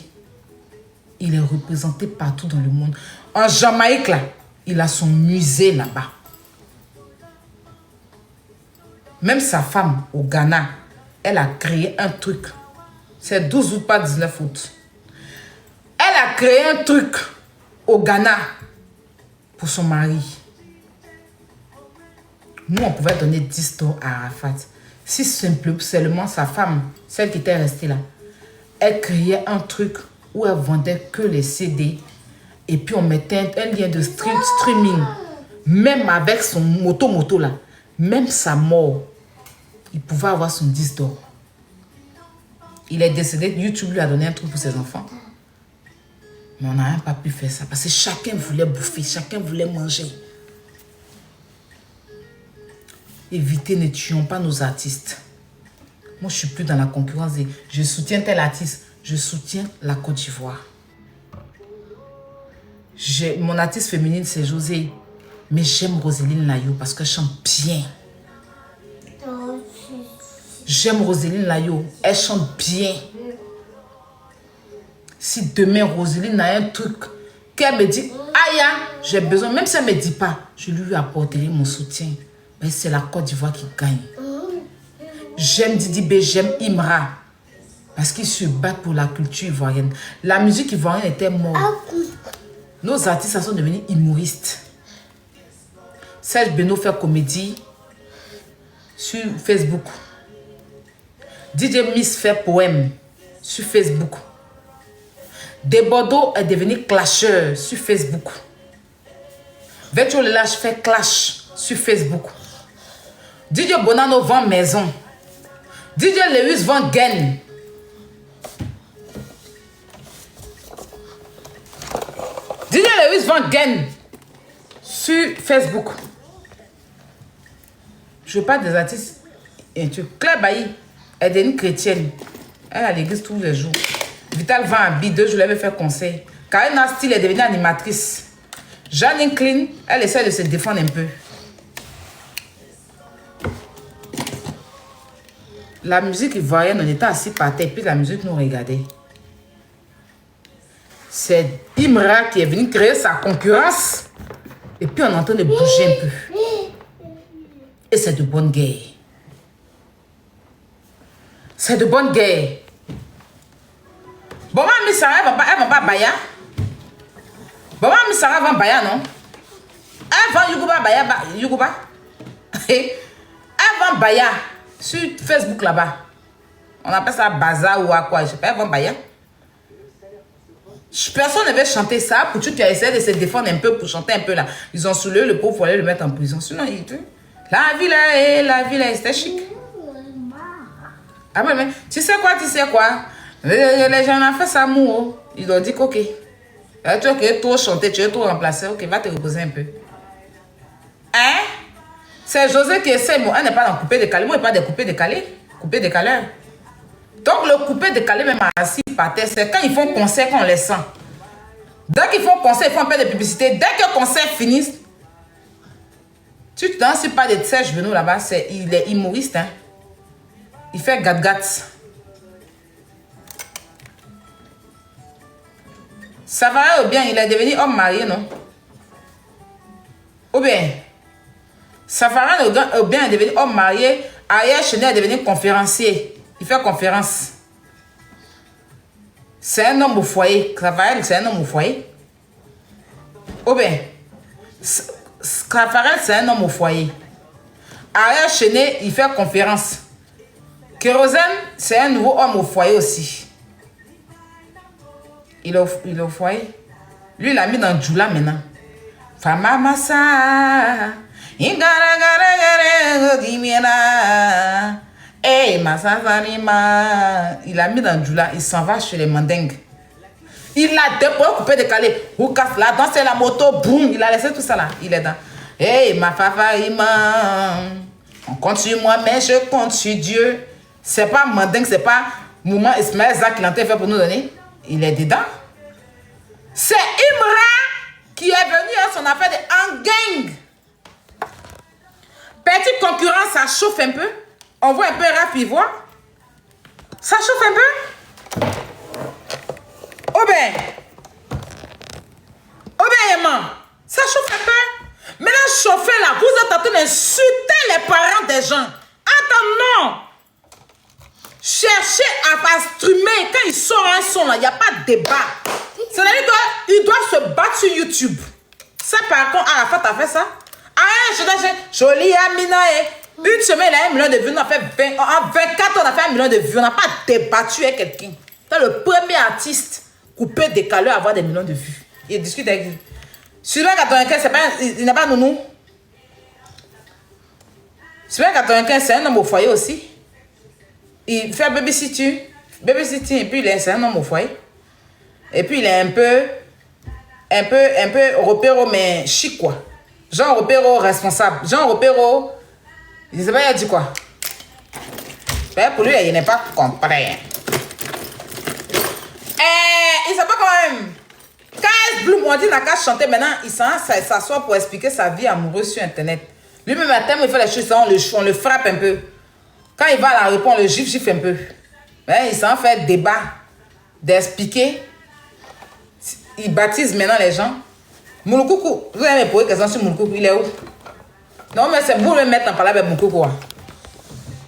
il est représenté partout dans le monde. En Jamaïque, là, il a son musée là-bas. Même sa femme, au Ghana, elle a créé un truc. C'est 12 août, pas 19 août. Elle a créé un truc au Ghana pour son mari. Nous, on pouvait donner 10 $ à Arafat. Si seulement sa femme, celle qui était restée là, elle créait un truc où elle vendait que les CD et puis on mettait un lien de streaming. Même avec son moto là, même sa mort, il pouvait avoir son 10 $. Il est décédé, YouTube lui a donné un truc pour ses enfants. Mais on n'a même pas pu faire ça parce que chacun voulait bouffer, chacun voulait manger. Évitez, ne tuons pas nos artistes. Moi, je ne suis plus dans la concurrence. Je soutiens tel artiste. Je soutiens la Côte d'Ivoire. Mon artiste féminine, c'est José. Mais j'aime Roseline Layo parce qu'elle chante bien. J'aime Roseline Layo. Elle chante bien. Si demain, Roseline a un truc qu'elle me dit, aïe, j'ai besoin, même si elle ne me dit pas, je lui apporterai mon soutien. Mais c'est la Côte d'Ivoire qui gagne. J'aime Didi B, j'aime Imra. Parce qu'ils se battent pour la culture ivoirienne. La musique ivoirienne était morte. Nos artistes sont devenus humoristes. Serge Beno fait comédie sur Facebook. DJ Miss fait poème sur Facebook. Debordo est devenu clasheur sur Facebook. Virtual Lelage fait clash sur Facebook. DJ Bonano vend maison. DJ Lewis vend gain. DJ Lewis vend gain sur Facebook. Je ne veux pas des artistes. Claire Bailly est devenue chrétienne. Elle est à l'église tous les jours. Vital vend un billet. 2 jours, elle veut faire conseil. Karina Steele est devenue animatrice. Jeanne Clean, elle essaie de se défendre un peu. La musique ivoirienne, on était assis par terre, puis la musique nous regardait. C'est Imra qui est venu créer sa concurrence. Et puis on est en train de bouger un peu. Et c'est de bonne guerre. C'est de bonne guerre. Bon, Mme Sarah, elle va pas Baya. Bon, Mme Sarah va Baya, non? Elle vend Yuguba Baya. Yuguba. Elle vend Baya sur Facebook là-bas. On appelle ça bazar ou à quoi. Je sais pas, elle vend Baya. Personne ne veut chanter ça. Pour tu as essayé de se défendre un peu pour chanter un peu là. Ils ont soulevé le pauvre, il fallait le mettre en prison. Sinon, la vie là, c'était chic. Ah ouais, mais tu sais quoi? Les gens ont fait ça mou. Ils ont dit qu'ok. Tu veux trop chanter, tu veux trop remplacer. Ok, va te reposer un peu. Hein? C'est José qui essaie. Elle n'est pas dans coupé décalé. Moi, je n'est pas de coupé décalé. Coupé décalé. Donc, le coupé décalé, même assis par terre, c'est quand ils font concert qu'on les sent. Dès qu'ils font concert, ils font un peu de publicité. Dès que le concert finisse, tu ne danses pas de Serge Beno là-bas. Il est humoriste. Hein? Il fait gat-gat. Safari ou bien, il est devenu homme marié, non? Ou bien, Safari ou bien est devenu homme marié. Ariel Chenel est devenu conférencier. Il fait conférence. C'est un homme au foyer. Safari, c'est un homme au foyer. Ou bien, Safari, c'est un homme au foyer. Ariel Chenel, il fait conférence. Kérosène, c'est un nouveau homme au foyer aussi. Il est au foyer. Lui, il l'a mis dans Djoula maintenant. Fama massa. Il a mis dans Djoula. Il s'en va chez les mandingues. Il a déposé coupé décalé. Ou casse là, danser la moto, boum. Il a laissé tout ça là. Il est dans. Hey, ma fafa, on compte sur moi, mais je compte sur Dieu. C'est pas mandingue, c'est pas Mouma Ismaël Zak qui l'a fait pour nous donner. Il est dedans. C'est Imra qui est venu à son affaire de gang. Petite concurrence, ça chauffe un peu. On voit un peu Raph Ivoire. Ça chauffe un peu. Oh ben, ça chauffe un peu. Maintenant, chauffer là, vous êtes en train d'insulter les parents des gens. Attends, non. Cherchez à streamer. Quand il sort un son là, il n'y a pas de débat. C'est-à-dire qu'ils doivent se battre sur YouTube. Ça, par contre, Arafat a fait ça. Ah, joli Amina. Une semaine, il a 1 million de vues. On a fait 24 ans, on a fait 1 million de vues. On n'a pas débattu avec quelqu'un. C'est le premier artiste coupé décalé à avoir des millions de vues. Il discute avec lui. Sylvain 95, il n'a pas nounou. Sylvain 95, c'est un homme au foyer aussi. Il fait babysitting, et puis c'est un homme au foyer. Et puis il est un peu repéro, mais chic quoi. Genre repéro responsable. Genre repéro, je sais pas, il a dit quoi. Mais pour lui, il n'est pas compris. Il sait pas quand même. Quand Bloom, on dit n'a qu'à chanter, maintenant il s'assoit pour expliquer sa vie amoureuse sur internet. Lui-même à terme, il fait les choses, on le frappe un peu. Quand il va à la répondre, le gifle un peu. Mais il s'en fait débat, d'expliquer. Il baptise maintenant les gens. Moulukoukou, vous avez posé question sur Moulukoukou, il est où? Non, mais c'est vous le mettre en parler avec Moulukoukou.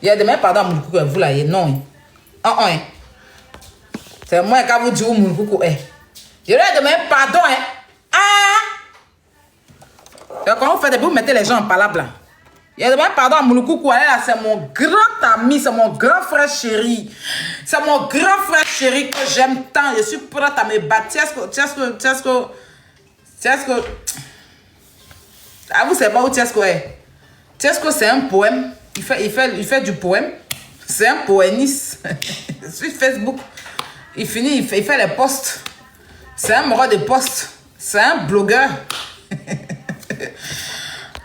Il y a demain, pardon, Moulukoukou, vous là, non. C'est moi qui vous dis où Moulukoukou est. Je lui ai demandé pardon. Quand vous faites des bruits, vous mettez les gens en palabre là. Il y a demandé pardon à Mouloukoukou, là, c'est mon grand ami, c'est mon grand frère chéri. C'est mon grand frère chéri que j'aime tant. Je suis prête à me battre. Tiesco. Ah, vous savez pas où Tiesco est? Tiesco, c'est un poème. Il fait du poème. C'est un poémiste. Sur Facebook. Il fait les posts. C'est un moral de posts. C'est un blogueur.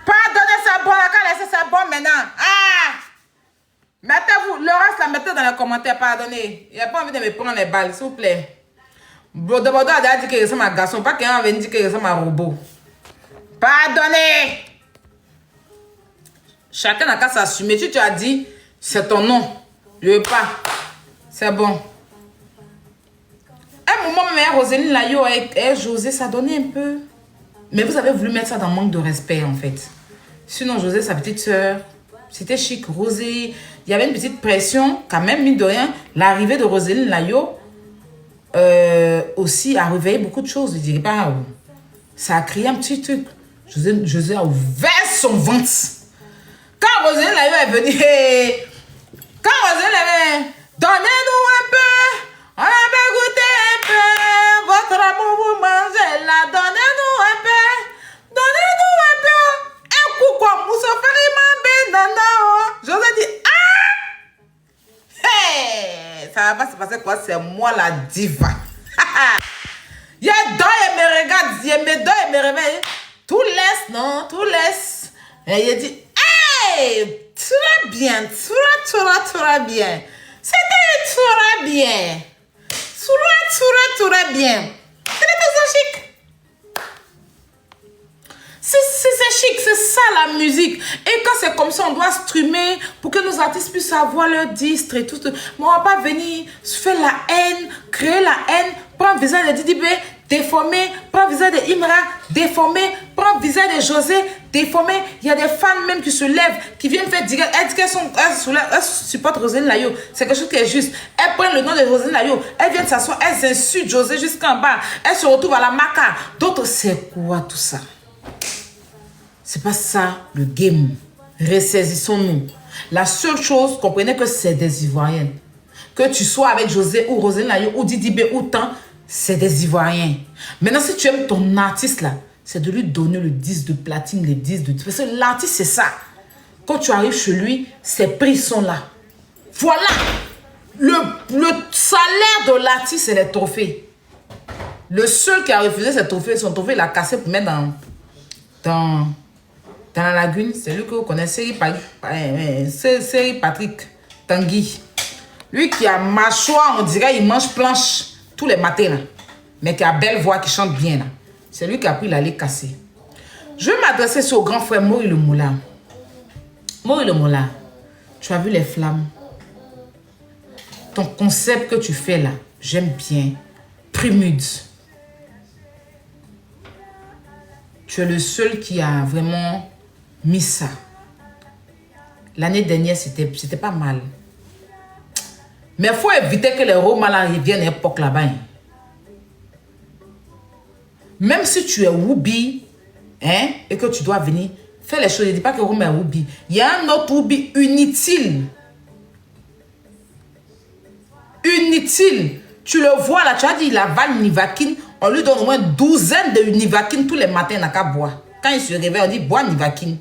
Pardonnez, c'est bon, laissez ça bon maintenant. Ah! Mettez-vous, le reste, la mettez dans les commentaires, pardonnez. Il n'y a pas envie de me prendre les balles, s'il vous plaît. Bordeaux a déjà dit qu'il ressemble à un garçon, pas qu'il vient dire qu'il ressemble à un robot. Pardonnez! Chacun n'a qu'à s'assumer. Tu as dit, c'est ton nom. Je ne veux pas. C'est bon. Un moment, même Roselyne Layo et José, ça donnait un peu. Mais vous avez voulu mettre ça dans le manque de respect, en fait. Sinon, José, sa petite soeur, c'était chic. Rosé, il y avait une petite pression, quand même, mine de rien. L'arrivée de Roselyne Layo aussi a réveillé beaucoup de choses. Je dirais pas, ça a créé un petit truc. José a ouvert son ventre. Quand Roselyne Layo est venue, donnez-nous un peu, on a goûté un peu, votre amour vous mangez là, donnez-nous un peu, un coup comme vous serez ma José dit, ah! Hey! Ça va pas se passer quoi? C'est moi la diva. Il y a deux et me regarde, il me donne et me réveille. Tout laisse. Et il dit, hey! Très bien. C'était très bien. Très bien. C'était ça chic. C'est chic, c'est ça la musique. Et quand c'est comme ça, on doit streamer pour que nos artistes puissent avoir leur disque et tout. Mais on va pas venir faire la haine, créer la haine, prendre le visage de Didi B, déformer, prendre le visage de Imra, déformer, prendre le visage de José, déformer. Il y a des fans même qui se lèvent, qui viennent faire dire, elles supportent Roselyne Layo. C'est quelque chose qui est juste. Elles prennent le nom de Roselyne Layo, elles viennent s'asseoir, elles insultent José jusqu'en bas. Elles se retrouvent à la maca. D'autres, c'est quoi tout ça? C'est pas ça le game. Ressaisissons-nous. La seule chose, comprenez que c'est des Ivoiriennes. Que tu sois avec José ou Roselyne Layo ou Didi B ou tant, c'est des Ivoiriens. Maintenant, si tu aimes ton artiste là, c'est de lui donner le disque de platine, les disques de... Parce que l'artiste, c'est ça. Quand tu arrives chez lui, ses prix sont là. Voilà. Le salaire de l'artiste, c'est les trophées. Le seul qui a refusé ses trophées, son trophée, il a cassé pour mettre dans la lagune. C'est lui que vous connaissez, c'est Patrick Tanguy. Lui qui a mâchoire, on dirait, il mange planche tous les matins, là. Mais qui a belle voix, qui chante bien, là. C'est lui qui a pris l'allée cassée. Je vais m'adresser au grand frère Mori le Moula. Mori le Moula, tu as vu les flammes? Ton concept que tu fais là, j'aime bien. Prémude. Tu es le seul qui a vraiment mis ça. L'année dernière, c'était pas mal. Mais il faut éviter que les Romains reviennent à l'époque là-bas. Même si tu es Woubi, hein, et que tu dois venir, fais les choses. Ne dis pas que Roma est Woubi. Il y a un autre Woubi inutile. Inutile. Tu le vois là, tu as dit, il avale Nivaquine. On lui donne au moins 12 de Nivaquine tous les matins, il n'a qu'à boire. Quand il se réveille, on dit, bois Nivaquine.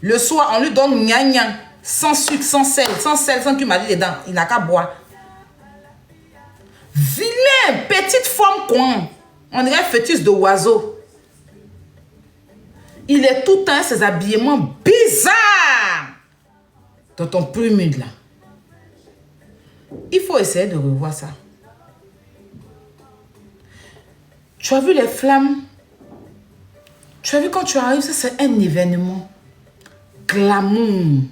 Le soir, on lui donne gna-gna, sans sucre, sans sel, sans tu m'as dit dedans, il n'a qu'à boire. Vilain, petite forme coin. On dirait fœtus de oiseau. Il est tout le temps ses habillements bizarres. Dans ton prémude là. Il faut essayer de revoir ça. Tu as vu les flammes? Tu as vu quand tu arrives, ça c'est un événement. Glamour.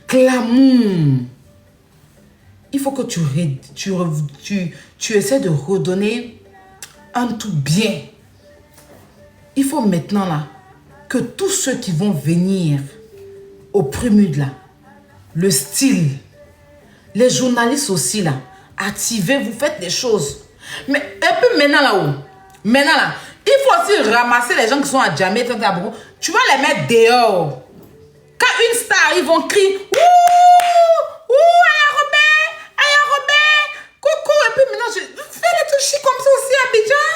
Glamour. Il faut que tu essaies de redonner un tout bien. Il faut maintenant là que tous ceux qui vont venir au prémude là, le style, les journalistes aussi là, activez, vous faites des choses. Mais un peu maintenant là-haut, maintenant là, Il faut aussi ramasser les gens qui sont à Djamé, tu vas les mettre dehors. Quand une star, ils vont crier, ouh, Aya Robert, coucou. Et puis maintenant, fais les toucher comme ça aussi à Abidjan.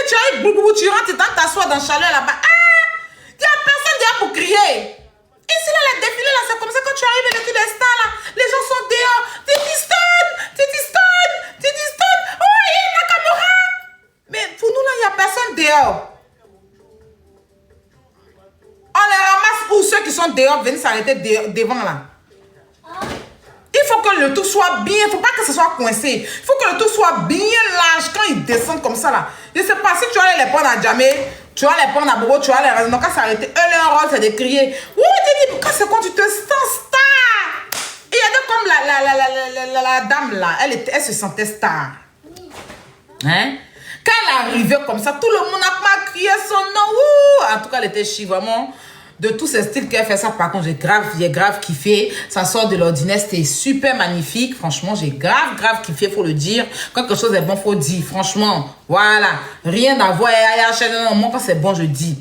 Tu arrives, tu rentres, tu t'assois dans le chalet là-bas. Il n'y a personne derrière pour crier. Ici, là, les défilés, là, c'est comme ça. Quand tu arrives avec tous les stars, là, les gens sont dehors. Titi Stone. Oh, il y a Nakamura. Mais pour nous, là, il n'y a personne dehors. On les ramasse où ceux qui sont dehors viennent s'arrêter devant, là. Il faut que le tout soit bien. Il ne faut pas que ce soit coincé. Il faut que le tout soit bien large quand ils descendent comme ça, là. Je ne sais pas si tu vas les prendre à Djamé, tu vas les prendre à Bobo, tu vas les raser. Donc, quand s'arrêter, eux, leur rôle, c'est de crier. Quand c'est quand tu te sens star. Il y a comme la dame, là. Elle se sentait star. Hein? Quand elle arrivait comme ça, tout le monde a crié son nom. En tout cas, elle était chic, vraiment. De tous ces styles qu'elle fait ça, par contre, j'ai grave kiffé. Ça sort de l'ordinaire, c'était super magnifique. Franchement, j'ai grave kiffé, faut le dire. Quand quelque chose est bon, faut dire. Franchement, voilà. Rien à voir. Moi, quand c'est bon, je dis.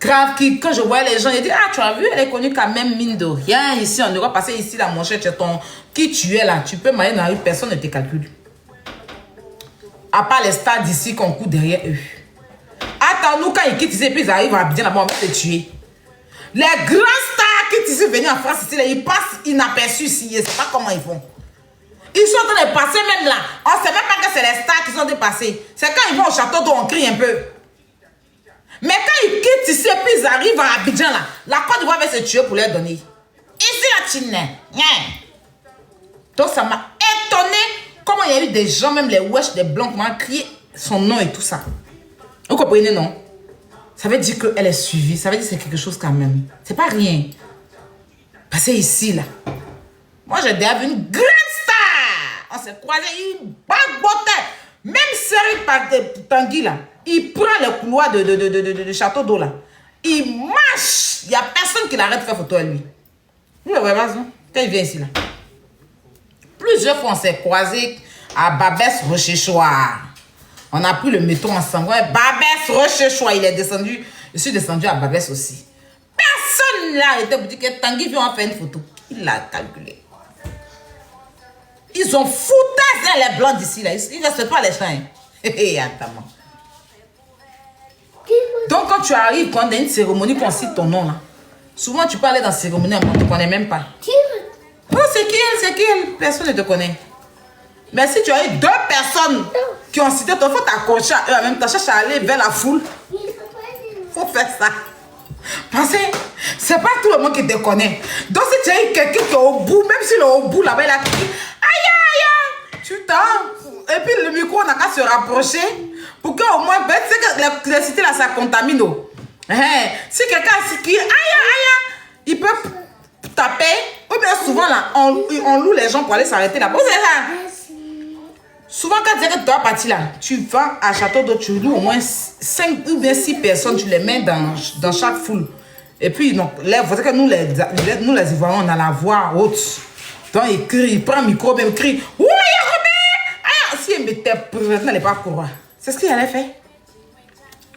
Grave, quand je vois les gens, ils disent, tu as vu, elle est connue quand même, mine de rien. Ici, on devrait passer ici, là, mon cher, qui tu es là. Tu peux marier dans la rue, personne ne te calcule. À part les stars d'ici qu'on court derrière eux. Attends-nous, quand ils quittent ici, puis ils arrivent à Abidjan, là-bas, on va te tuer. Les grands stars qui sont venus en France, ici, là, ils passent inaperçus ici. Je ne sais pas comment ils font. Ils sont en train de passer même là. On ne sait même pas que c'est les stars qui sont dépassés. C'est quand ils vont au château d'eau, on crie un peu. Mais quand ils quittent ici et puis ils arrivent à Abidjan, là, la Côte d'Ivoire va se tuer pour leur donner. Ici, la Chine. Donc, ça m'a étonné comment il y a eu des gens, même les wesh, des blancs, qui m'ont crié son nom et tout ça. Vous comprenez, non? Ça veut dire qu'elle est suivie. Ça veut dire que c'est quelque chose quand même. C'est pas rien. Parce que ici, là, moi, j'ai déjà vu une grande star. On s'est croisés, il bagotait. Même Serigne Tanguy, là, il prend le couloir de château d'eau, là. Il marche. Il n'y a personne qui l'arrête de faire photo à lui. Vous le voyez pas, non? Quand il vient ici, là. Plusieurs fois, on s'est croisés à Babès Rochechouart. On a pris le métro ensemble. Ouais, Babès Rochechouart, il est descendu. Je suis descendu à Babès aussi. Personne n'a arrêté pour dire que Tanguy vient en faire une photo. Il l'a calculé. Ils ont foutu les blancs d'ici, là. Ils ne restent pas les champs. Attends. Donc, quand tu arrives, quand il y a une cérémonie qu'on cite ton nom, là, souvent tu peux aller dans la cérémonie, on ne te connaît même pas. Oh, c'est qui elle? Personne ne te connaît. Mais si tu as eu 2 personnes qui ont cité ton, il faut t'accrocher à eux en même temps, cherche à aller vers la foule. Il faut faire ça. Parce que c'est pas tout le monde qui te connaît. Donc si tu as eu quelqu'un qui est au bout, même s'il est au bout là-bas, il a crié, aïe, tu t'en. Et puis le micro, on n'a qu'à se rapprocher pour qu'au moins, tu sais que l'électricité là, ça contamine. Si quelqu'un a crié, aïe, il peut taper. Ou bien souvent là, on loue les gens pour aller s'arrêter là. Bon, c'est ça. Souvent quand tu dis que tu dois partir là, tu vas à Château d'eau, tu loues au moins 5 ou bien 6 personnes, tu les mets dans chaque foule. Et puis, donc, vous savez que nous les Ivoiriens, on a la voix haute. Donc, il crie, il prend le micro, même crie, oui, Robert! Si elle m'était présente, elle n'est pas courant. C'est ce qu'il allait faire.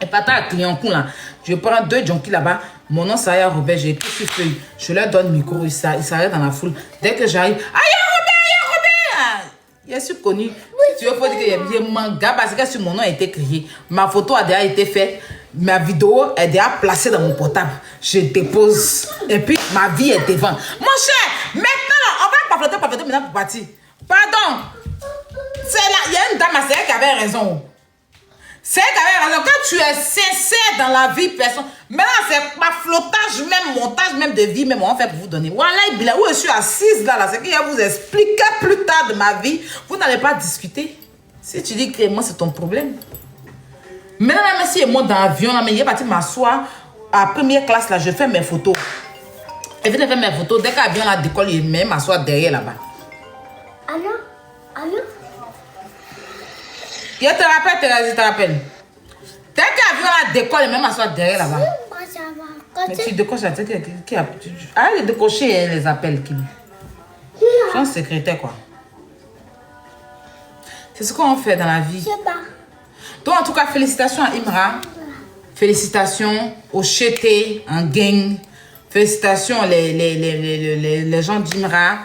Et pas à Clignancourt là, je prends 2 junkies là-bas. Mon nom c'est Aya Robert, j'ai écrit sur feuille. Je leur donne le micro, il s'arrête dans la foule. Dès que j'arrive, Aya Robert! Il est surconnu. Si tu veux, il faut dire qu'il y a bien manga parce que sur mon nom a été crié. Ma photo a déjà été faite. Ma vidéo est déjà placée dans mon portable. Je dépose. Et puis, ma vie est devant. Mon cher, maintenant, on va pas flotter maintenant pour partir. Pardon. C'est là, il y a une dame, c'est elle qui avait raison. C'est elle qui avait raison. Quand tu es sincère dans la vie, personne. Maintenant, c'est pas flottage, même montage, même de vie, même on fait pour vous donner. Voilà, où je suis assise là, c'est qu'il va vous expliquer plus tard de ma vie. Vous n'allez pas discuter. Si tu dis que moi, c'est ton problème. Maintenant, même si je monte dans l'avion, là, mais il est parti m'asseoir à première classe, là, je fais mes photos. Et je fais mes photos. Dès que l'avion là décolle, il met m'asseoir derrière là-bas. Allô? Je te rappelle, Thérèse, je te rappelle. Dès que l'avion là décolle, il met m'asseoir derrière là-bas. Mais tu décoches, arrête de décocher les appels. Je suis un secrétaire, quoi. C'est ce qu'on fait dans la vie. Je sais pas. Donc, en tout cas, félicitations à Imra. Félicitations au Chété, en gang. Félicitations les gens d'Imra.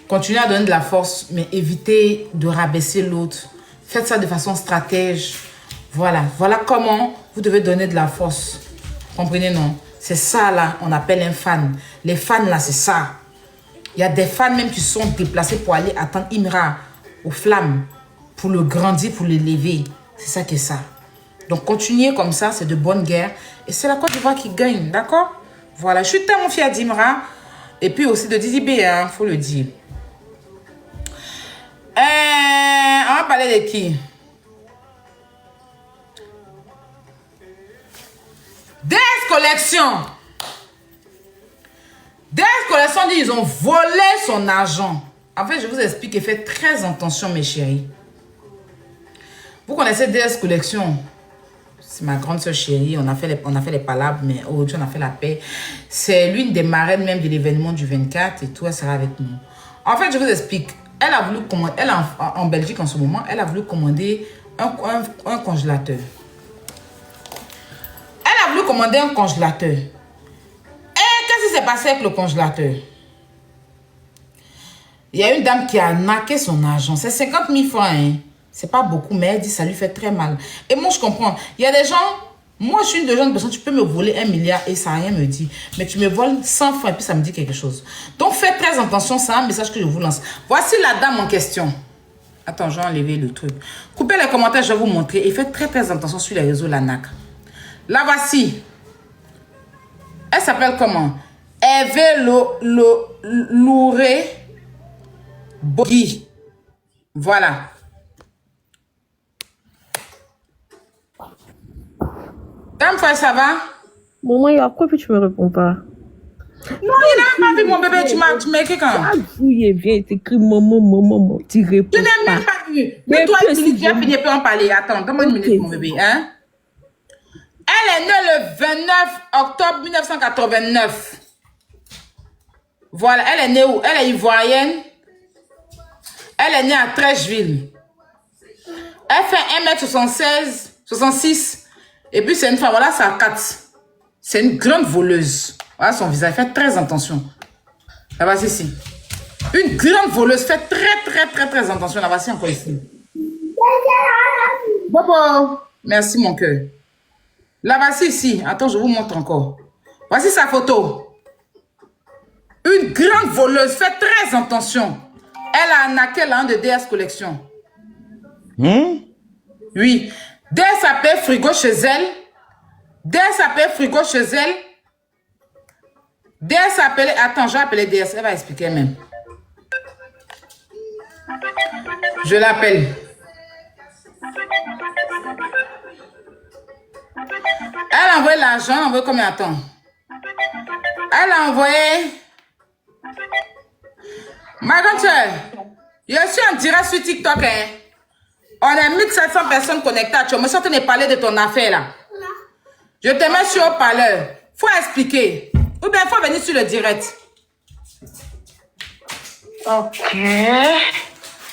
Continuez à donner de la force, mais évitez de rabaisser l'autre. Faites ça de façon stratège. Voilà. Voilà comment vous devez donner de la force. Comprenez, non? C'est ça, là, on appelle un fan. Les fans, là, c'est ça. Il y a des fans même qui sont déplacés pour aller attendre Imra aux flammes, pour le grandir, pour l'élever. C'est ça qui est ça. Donc, continuez comme ça, c'est de bonne guerre. Et c'est la Côte d'Ivoire qui gagne, d'accord? Voilà, je suis tellement fière d'Imra. Et puis aussi de Didi B, hein, faut le dire. On va parler de qui? DS Collection. DS Collection dit ils ont volé son argent. En fait, je vous explique et faites très attention, mes chéris. Vous connaissez DS Collection? C'est ma grande soeur chérie. On a fait les palabres, mais aujourd'hui, on a fait la paix. C'est l'une des marraines même de l'événement du 24 et tout. Elle sera avec nous. En fait, je vous explique. Elle a voulu commander, elle est en Belgique en ce moment, elle a voulu commander un congélateur. Elle a voulu commander un congélateur. Et qu'est-ce qui s'est passé avec le congélateur? Il y a une dame qui a arnaqué son argent. C'est 50 000 francs. Hein. C'est pas beaucoup, mais elle dit ça lui fait très mal. Et moi, je comprends. Il y a des gens, moi, je suis une de gens, tu peux me voler 1 milliard et ça rien me dit. Mais tu me voles 100 francs et puis ça me dit quelque chose. Donc, faites très attention, c'est un message que je vous lance. Voici la dame en question. Attends, je vais enlever le truc. Coupez les commentaires, je vais vous montrer. Et faites très attention sur les réseaux, l'ANAC. La voici. Elle s'appelle comment? Eve Louré Bogui. Voilà. Dame, ça va? Maman, pourquoi tu me réponds pas? Non, il n'a pas vu mon bébé, tu m'as écrit quand? Ah, il vient t'écris maman, tu réponds pas. Tu n'as même pas vu. Mais toi, tu viens finir par en parler. Attends, donne-moi une minute, mon bébé. Hein? Elle est née le 29 octobre 1989. Voilà, elle est née où? Elle est ivoirienne. Elle est née à Trècheville. Elle fait 1m76, 66. Et puis, c'est une femme, voilà, ça 4. C'est une grande voleuse. Voilà son visage, faites très attention. La voici ici. Une grande voleuse, faites très attention. La voici encore ici. Bobo. Merci, mon cœur. La voici ici. Attends, je vous montre encore. Voici sa photo. Une grande voleuse, faites très attention. Elle a arnaqué l'un de DS Collection. Oui. DS appelle frigo chez elle. DS appelle frigo chez elle. DS appelle. Attends, je vais appeler DS. Elle va expliquer même. Je l'appelle. Elle a envoyé l'argent. Elle a envoyé combien? Attends. Elle a envoyé. Ma grande soeur, je suis en direct sur TikTok. Hein. On est 1700 personnes connectées. Tu me suis en train de parler de ton affaire là. Je te mets sur haut-parleur. Faut expliquer. Ou bien il faut venir sur le direct. Ok.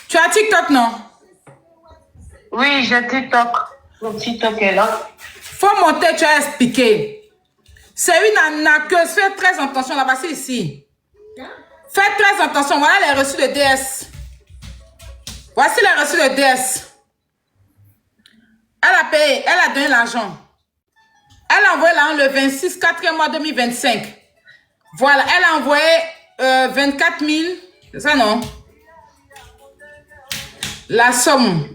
Tu as TikTok, non? Oui, j'ai TikTok. Mon TikTok est là. Faut monter, tu as expliqué. C'est une arnaqueuse. Fais très attention. La voici ici. Faites très attention. Voilà les reçus de DS. Voici les reçus de DS. Elle a payé. Elle a donné l'argent. Elle a envoyé l'argent le 26, 4e mois 2025. Voilà. Elle a envoyé 24 000. C'est ça, non? La somme.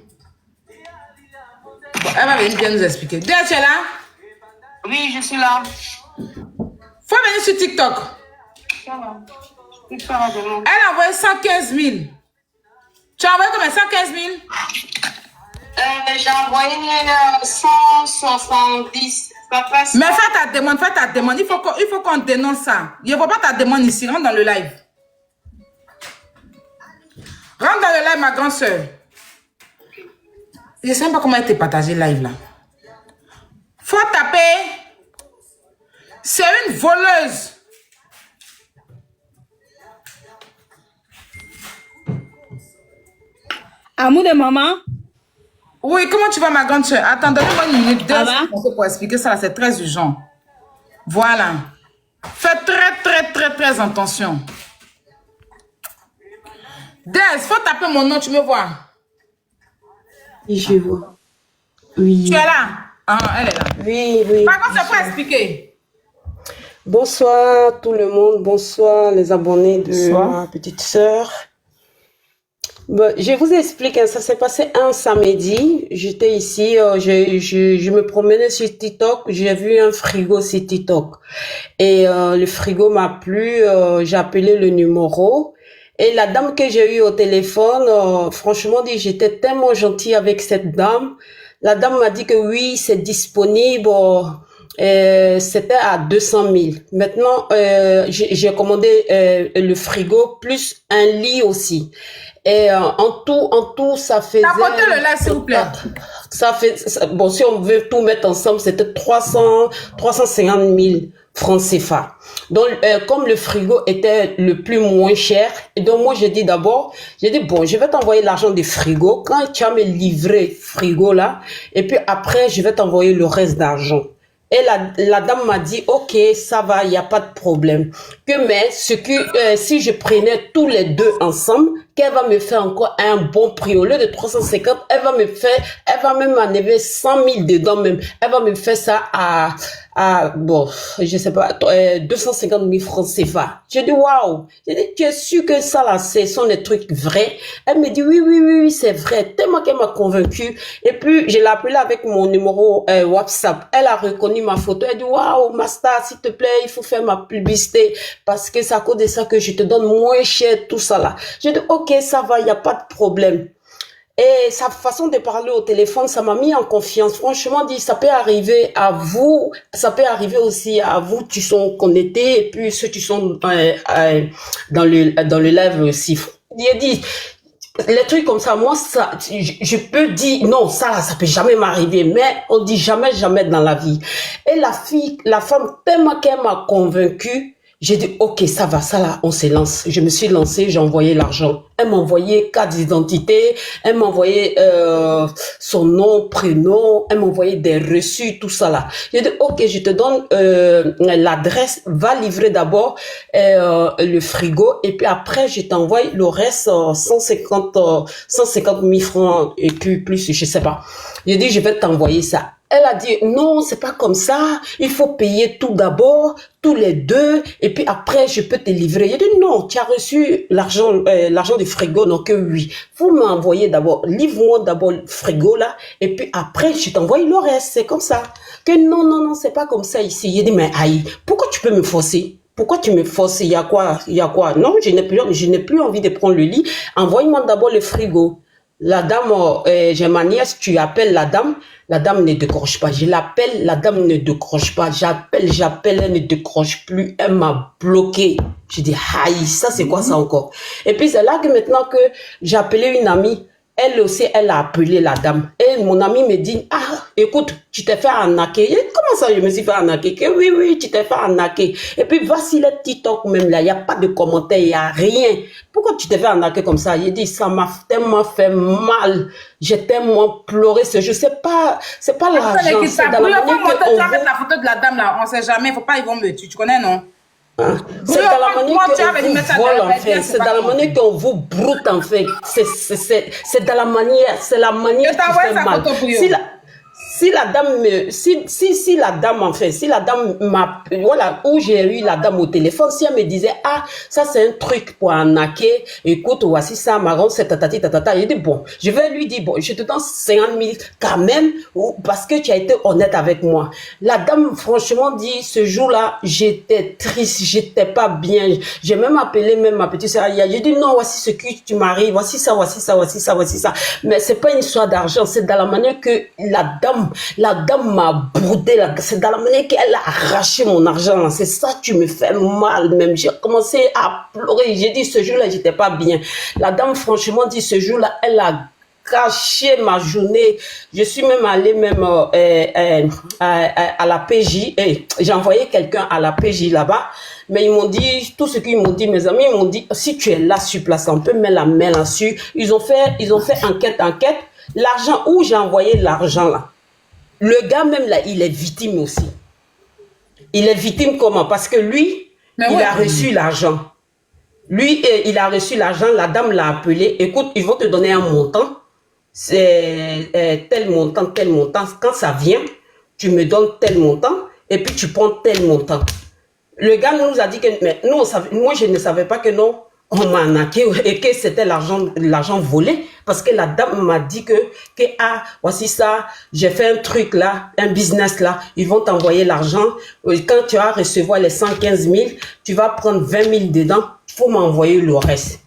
Bon, elle va venir bien nous expliquer. DS, tu es là? Oui, je suis là. Faut venir sur TikTok. Ça va. Elle a envoyé 115 000. Tu as envoyé combien? 115 000? J'ai envoyé 170. Mais fais ta demande, fais ta demande. Il faut qu'on dénonce ça. Je ne vois pas ta demande ici. Rentre dans le live. Rentre dans le live, ma grande soeur. Je ne sais même pas comment elle t'a partagé live là. Faut taper. C'est une voleuse. Amour de maman. Oui, comment tu vas, ma grande soeur? Attends, donne-moi une minute. Ça va? Pour expliquer ça, là, c'est très urgent. Voilà. Fais très attention. Des, faut taper mon nom, tu me vois? Oui, je vois. Oui. Tu es là? Ah, elle est là. Oui, oui. Par contre, c'est pour expliquer. Bonsoir tout le monde, bonsoir les abonnés de Bonsoir. ma petite sœur. Bon, je vous explique, hein, ça s'est passé un samedi. J'étais ici, je me promenais sur TikTok, j'ai vu un frigo sur TikTok. Et le frigo m'a plu, j'ai appelé le numéro. Et la dame que j'ai eue au téléphone, franchement dit, j'étais tellement gentille avec cette dame. La dame m'a dit que oui, c'est disponible. C'était à 200 000. Maintenant, j'ai commandé le frigo plus un lit aussi. Et en tout, ça faisait... Apportez le lait, s'il vous plaît. Bon, si on veut tout mettre ensemble, c'était 350 000 francs CFA. Donc, comme le frigo était le plus moins cher, et donc moi, j'ai dit bon, je vais t'envoyer l'argent du frigo. Quand tu vas me livrer frigo là, et puis après, je vais t'envoyer le reste d'argent. Et la dame m'a dit, ok, ça va, il n'y a pas de problème. Mais si je prenais tous les deux ensemble, qu'elle va me faire encore un bon prix. Au lieu de 350, elle va même enlever 100 000 dedans même. Elle va me faire ça bon, je sais pas, 250 000 francs CFA. J'ai dit, waouh. J'ai dit, tu es sûr que ça là, ce sont des trucs vrais? Elle me dit, oui, c'est vrai. Tellement qu'elle m'a convaincue. Et puis, je l'ai appelée avec mon numéro WhatsApp. Elle a reconnu ma photo. Elle dit, waouh, Masta, s'il te plaît, il faut faire ma publicité parce que c'est à cause de ça que je te donne moins cher, tout ça là. J'ai dit, ok, ça va, il n'y a pas de problème. Et sa façon de parler au téléphone, ça m'a mis en confiance. Franchement, dit, ça peut arriver à vous, ça peut arriver aussi à vous qui sont connectés et puis ceux qui sont dans le live aussi. Il dit, les trucs comme ça, moi, ça, je peux dire, non, ça peut jamais m'arriver, mais on dit jamais dans la vie. Et la femme, tellement qu'elle m'a convaincue, j'ai dit, ok, ça va, ça là, on se lance. Je me suis lancée, j'ai envoyé l'argent. Elle m'a envoyé carte d'identité, elle m'a envoyé son nom, prénom, elle m'a envoyé des reçus, tout ça là. J'ai dit, ok, je te donne l'adresse, va livrer d'abord le frigo et puis après, je t'envoie le reste, 150 000 francs et puis plus, je sais pas. J'ai dit, je vais t'envoyer ça. Elle a dit, non, c'est pas comme ça. Il faut payer tout d'abord, tous les deux, et puis après, je peux te livrer. J'ai dit, non, tu as reçu l'argent du frigo, donc oui. Vous m'envoyez d'abord, livre-moi d'abord le frigo, là, et puis après, je t'envoie le reste. C'est comme ça. Que non, c'est pas comme ça ici. J'ai dit, mais aïe, pourquoi tu peux me forcer? Pourquoi tu me forces? Il y a quoi? Non, je n'ai plus envie de prendre le lit. Envoie-moi d'abord le frigo. La dame, j'ai ma nièce, tu appelles la dame ne décroche pas. Je l'appelle, la dame ne décroche pas. J'appelle, elle ne décroche plus. Elle m'a bloqué. Je dis, aïe, ça c'est quoi ça encore? Et puis c'est là que maintenant que j'ai appelé une amie, elle aussi, elle a appelé la dame. Et mon amie me dit, écoute, tu t'es fait arnaquer. Et comment ça, je me suis fait arnaquer? Que oui, tu t'es fait arnaquer. Et puis, voici le TikTok même là, il n'y a pas de commentaires, il n'y a rien. Pourquoi tu t'es fait arnaquer comme ça? Il dit, ça m'a tellement fait mal. J'ai tellement pleuré ce jour. C'est pas l'argent, c'est dans la manière que tu avec la photo de la dame là, on sait jamais, faut pas, ils vont me tuer, tu connais, non? C'est dans la manière qu'on vous vole en fait, c'est dans la manière qu'on vous broute en fait, c'est dans la manière, c'est la manière qui fait mal. Si la dame m'a, voilà, où j'ai eu la dame au téléphone, si elle me disait, ça c'est un truc pour arnaquer, écoute, voici ça, marron, c'est tatati, tatata, il dit, bon, je vais lui dire, bon, je te donne 50 000 quand même, parce que tu as été honnête avec moi. La dame, franchement, dit, ce jour-là, j'étais triste, j'étais pas bien, j'ai même appelé même ma petite sœur, j'ai dit, non, voici ce que tu m'arrives, voici ça, mais c'est pas une histoire d'argent, c'est dans la manière que la dame m'a boudé, c'est dans la manière qu'elle a arraché mon argent, c'est ça qui me fait mal même. J'ai commencé à pleurer, j'ai dit ce jour-là, j'étais pas bien. La dame, franchement, dit ce jour-là, elle a gâché ma journée. Je suis même allée à la PJ, j'ai envoyé quelqu'un à la PJ là-bas, mais ils m'ont dit, tout ce qu'ils m'ont dit, mes amis, ils m'ont dit, si tu es là sur place, on peut mettre la main là-dessus. Ils ont fait enquête. L'argent, où j'ai envoyé l'argent là, le gars même là, il est victime aussi. Il est victime comment? Parce que lui, il a reçu l'argent. Lui, il a reçu l'argent, la dame l'a appelé. Écoute, ils vont te donner un montant. C'est tel montant, tel montant. Quand ça vient, tu me donnes tel montant et puis tu prends tel montant. Le gars nous a dit que, mais nous, moi je ne savais pas que non, on m'a arnaqué et que c'était l'argent volé parce que la dame m'a dit que ah, voici ça, j'ai fait un truc là, un business là, ils vont t'envoyer l'argent. Quand tu vas recevoir les 115 000, tu vas prendre 20 000 dedans, il faut m'envoyer le reste.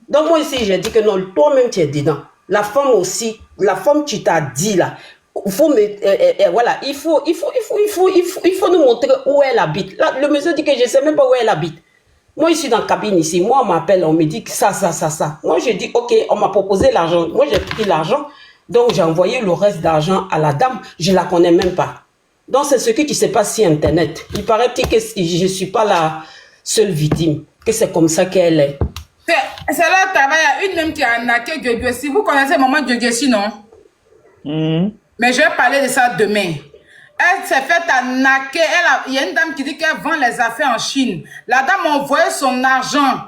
Donc moi ici, j'ai dit que non, toi-même tu es dedans. La femme aussi, la femme tu t'as dit là, voilà, il faut nous montrer où elle habite. Là, le monsieur dit que je ne sais même pas où elle habite. Moi, je suis dans la cabine ici. Moi, on m'appelle, on me dit que ça. Moi, je dis, ok, on m'a proposé l'argent. Moi, j'ai pris l'argent. Donc, j'ai envoyé le reste d'argent à la dame. Je ne la connais même pas. Donc, c'est ce qui se passe sur Internet. Il paraît que je ne suis pas la seule victime. Que c'est comme ça qu'elle est. C'est là le travail. Il y a une même qui a arnaqué Guegues. Si vous connaissez maman Guegues, non? Mais je vais parler de ça demain. Elle s'est fait arnaquer. Il y a une dame qui dit qu'elle vend les affaires en Chine. La dame a envoyé son argent.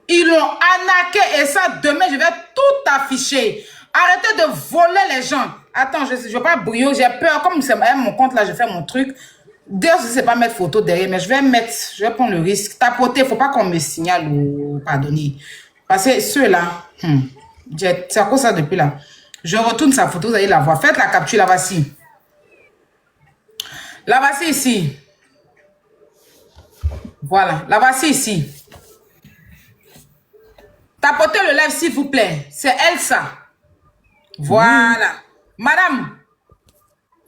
Ils l'ont arnaqué. Et ça, demain, je vais tout afficher. Arrêtez de voler les gens. Attends, je ne vais pas brouiller. J'ai peur. Comme c'est mon compte là, je fais mon truc. D'ailleurs, je ne sais pas mettre photo derrière, mais je vais prendre le risque. Tapoter, il ne faut pas qu'on me signale ou pardonner. Parce que ceux-là, c'est à cause ça depuis là. Je retourne sa photo, vous allez la voir. Faites la capture, la voici. La voici ici. Voilà, la voici ici. Tapotez le live, s'il vous plaît. C'est Elsa. Voilà. Madame,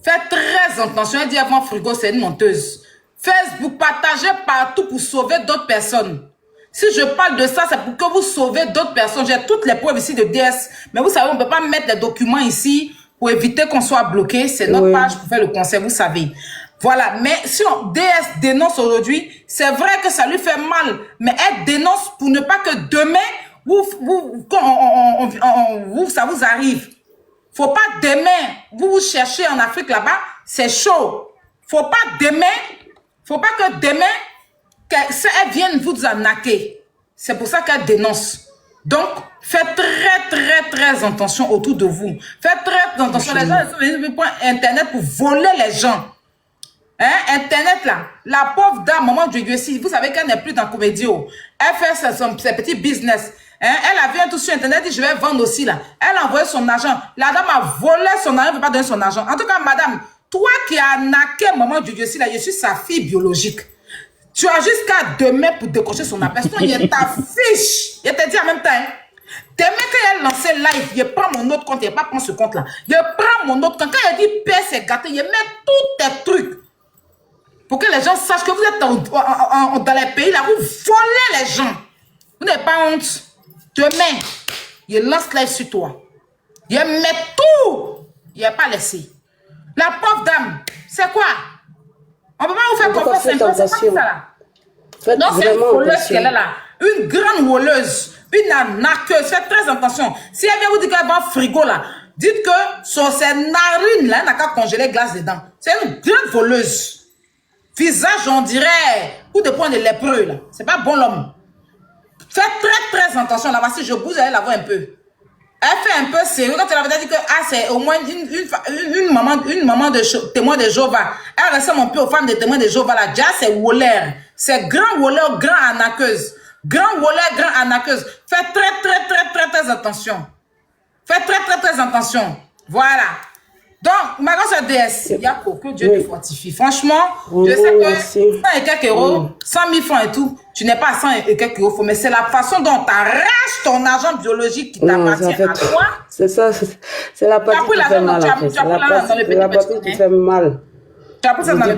faites très attention. Elle dit avant frigo, c'est une menteuse. Facebook, partagez partout pour sauver d'autres personnes. Si je parle de ça, c'est pour que vous sauvez d'autres personnes. J'ai toutes les preuves ici de DS. Mais vous savez, on ne peut pas mettre les documents ici pour éviter qu'on soit bloqué. C'est notre page pour faire le conseil, vous savez. Voilà. Mais si DS dénonce aujourd'hui, c'est vrai que ça lui fait mal. Mais elle dénonce pour ne pas que demain, ça vous arrive. Faut pas demain, vous cherchez en Afrique là-bas, c'est chaud. Faut pas que demain, qu'elle vienne vous arnaquer. C'est pour ça qu'elle dénonce. Donc, faites très attention autour de vous. Faites très attention. Les gens sont venus pour Internet pour voler les gens. Hein? Internet là, la pauvre dame, maman de Dieu, vous savez qu'elle n'est plus dans Comédio. Elle fait ses petits business. Hein? Elle a vu un tout sur Internet, dit je vais vendre aussi là. Elle a envoyé son argent. La dame a volé son argent, elle ne veut pas donner son argent. En tout cas, madame, toi qui as arnaqué maman de Dieu, là, je suis sa fille biologique. Tu as jusqu'à demain pour décocher son appel. Sinon, il y a ta fiche. Je te dis en même temps. Hein. Demain, quand elle lance live, je prends mon autre compte. Il n'y a pas prendre ce compte-là. Je prends mon autre compte. Quand elle dit paix, c'est gâté, je mets tous tes trucs. Pour que les gens sachent que vous êtes dans les pays là, vous volez les gens. Vous n'avez pas honte. Demain, je lance live sur toi. Je mets tout. Je n'ai pas laissé. La pauvre dame, c'est quoi? On ne peut pas vous faire confiance. C'est pas ça là. Non, c'est une voleuse qu'elle est là. Une grande voleuse. Une arnaqueuse. Faites très attention. Si elle vient vous dire qu'elle va au frigo là, dites que sur ses narines là, elle n'a qu'à congeler glace dedans. C'est une grande voleuse. Visage, on dirait, coup de poing de lépreux là. C'est pas bon l'homme. Faites très attention là. Voici, je bouge, allez la voir un peu. Elle fait un peu sérieux. Quand elle avait dit que c'est au moins une maman de témoin de Jéhovah. Elle ressemble un peu aux femmes de témoins de Jéhovah là. Déjà, c'est Waller. C'est grand Waller, grand arnaqueuse. Grand Waller, grand arnaqueuse. Faites très attention. Faites très attention. Voilà. Donc, ma grande DS, il y a que Dieu te fortifie. Franchement, je sais que 100 et quelques euros, 100 000 francs et tout, tu n'es pas à 100 et quelques euros, mais c'est la façon dont tu arraches ton argent biologique qui t'appartient à toi. C'est ça, c'est la partie qui fait mal. C'est la partie qui fait mal.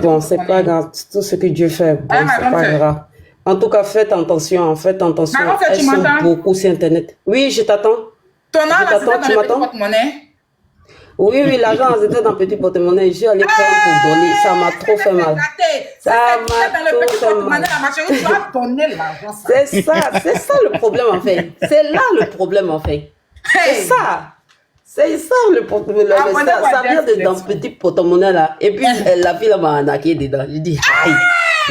Bon, c'est pas grave, tout ce que Dieu fait, bon, c'est pas grave. En tout cas, faites attention, elles sont beaucoup sur Internet. Oui, je t'attends. Ton argent, c'est dans le petit porte-monnaie. Oui, l'argent, c'était dans le petit porte-monnaie. J'ai allé prendre pour donner. Ça m'a trop fait mal. Ça m'a trop fait mal. C'est ça le problème en fait. C'est là le problème en fait. C'est C'est ça le porte-monnaie. Ça vient dans ce petit porte-monnaie là. Et puis la fille là m'a arnaqué dedans. Je dis, aïe,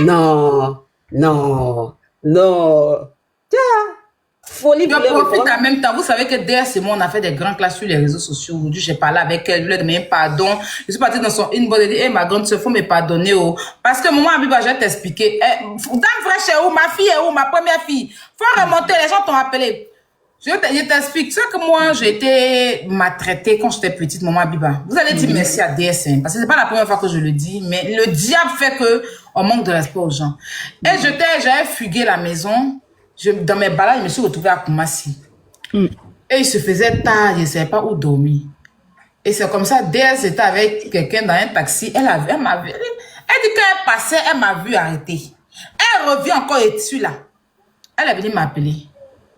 non, non, non. Tiens, folie. Je profite en même temps. Vous savez que DS et moi, on a fait des grands classes sur les réseaux sociaux. Aujourd'hui, j'ai parlé avec elle, je lui ai demandé pardon. Je suis partie dans son inbox, elle dit, hey, ma grande sœur, faut me pardonner. Oh. Parce que maman Abiba, je vais t'expliquer. Dame fraîche est où? Ma fille est où? Ma première fille. Faut remonter, les gens t'ont appelé. Je t'explique. C'est que moi, j'ai été maltraitée quand j'étais petite, maman Abiba. Vous allez dire merci à DSN. Parce que c'est pas la première fois que je le dis, mais le diable fait que on manque de respect aux gens. Et j'avais fugué la maison. Dans mes balades, je me suis retrouvée à Koumassi. Et il se faisait tard, je ne savais pas où dormir. Et c'est comme ça, DS était avec quelqu'un dans un taxi. Elle dit quand elle passait, elle m'a vu arrêter. Elle revient encore et dessus là. Elle est venue m'appeler.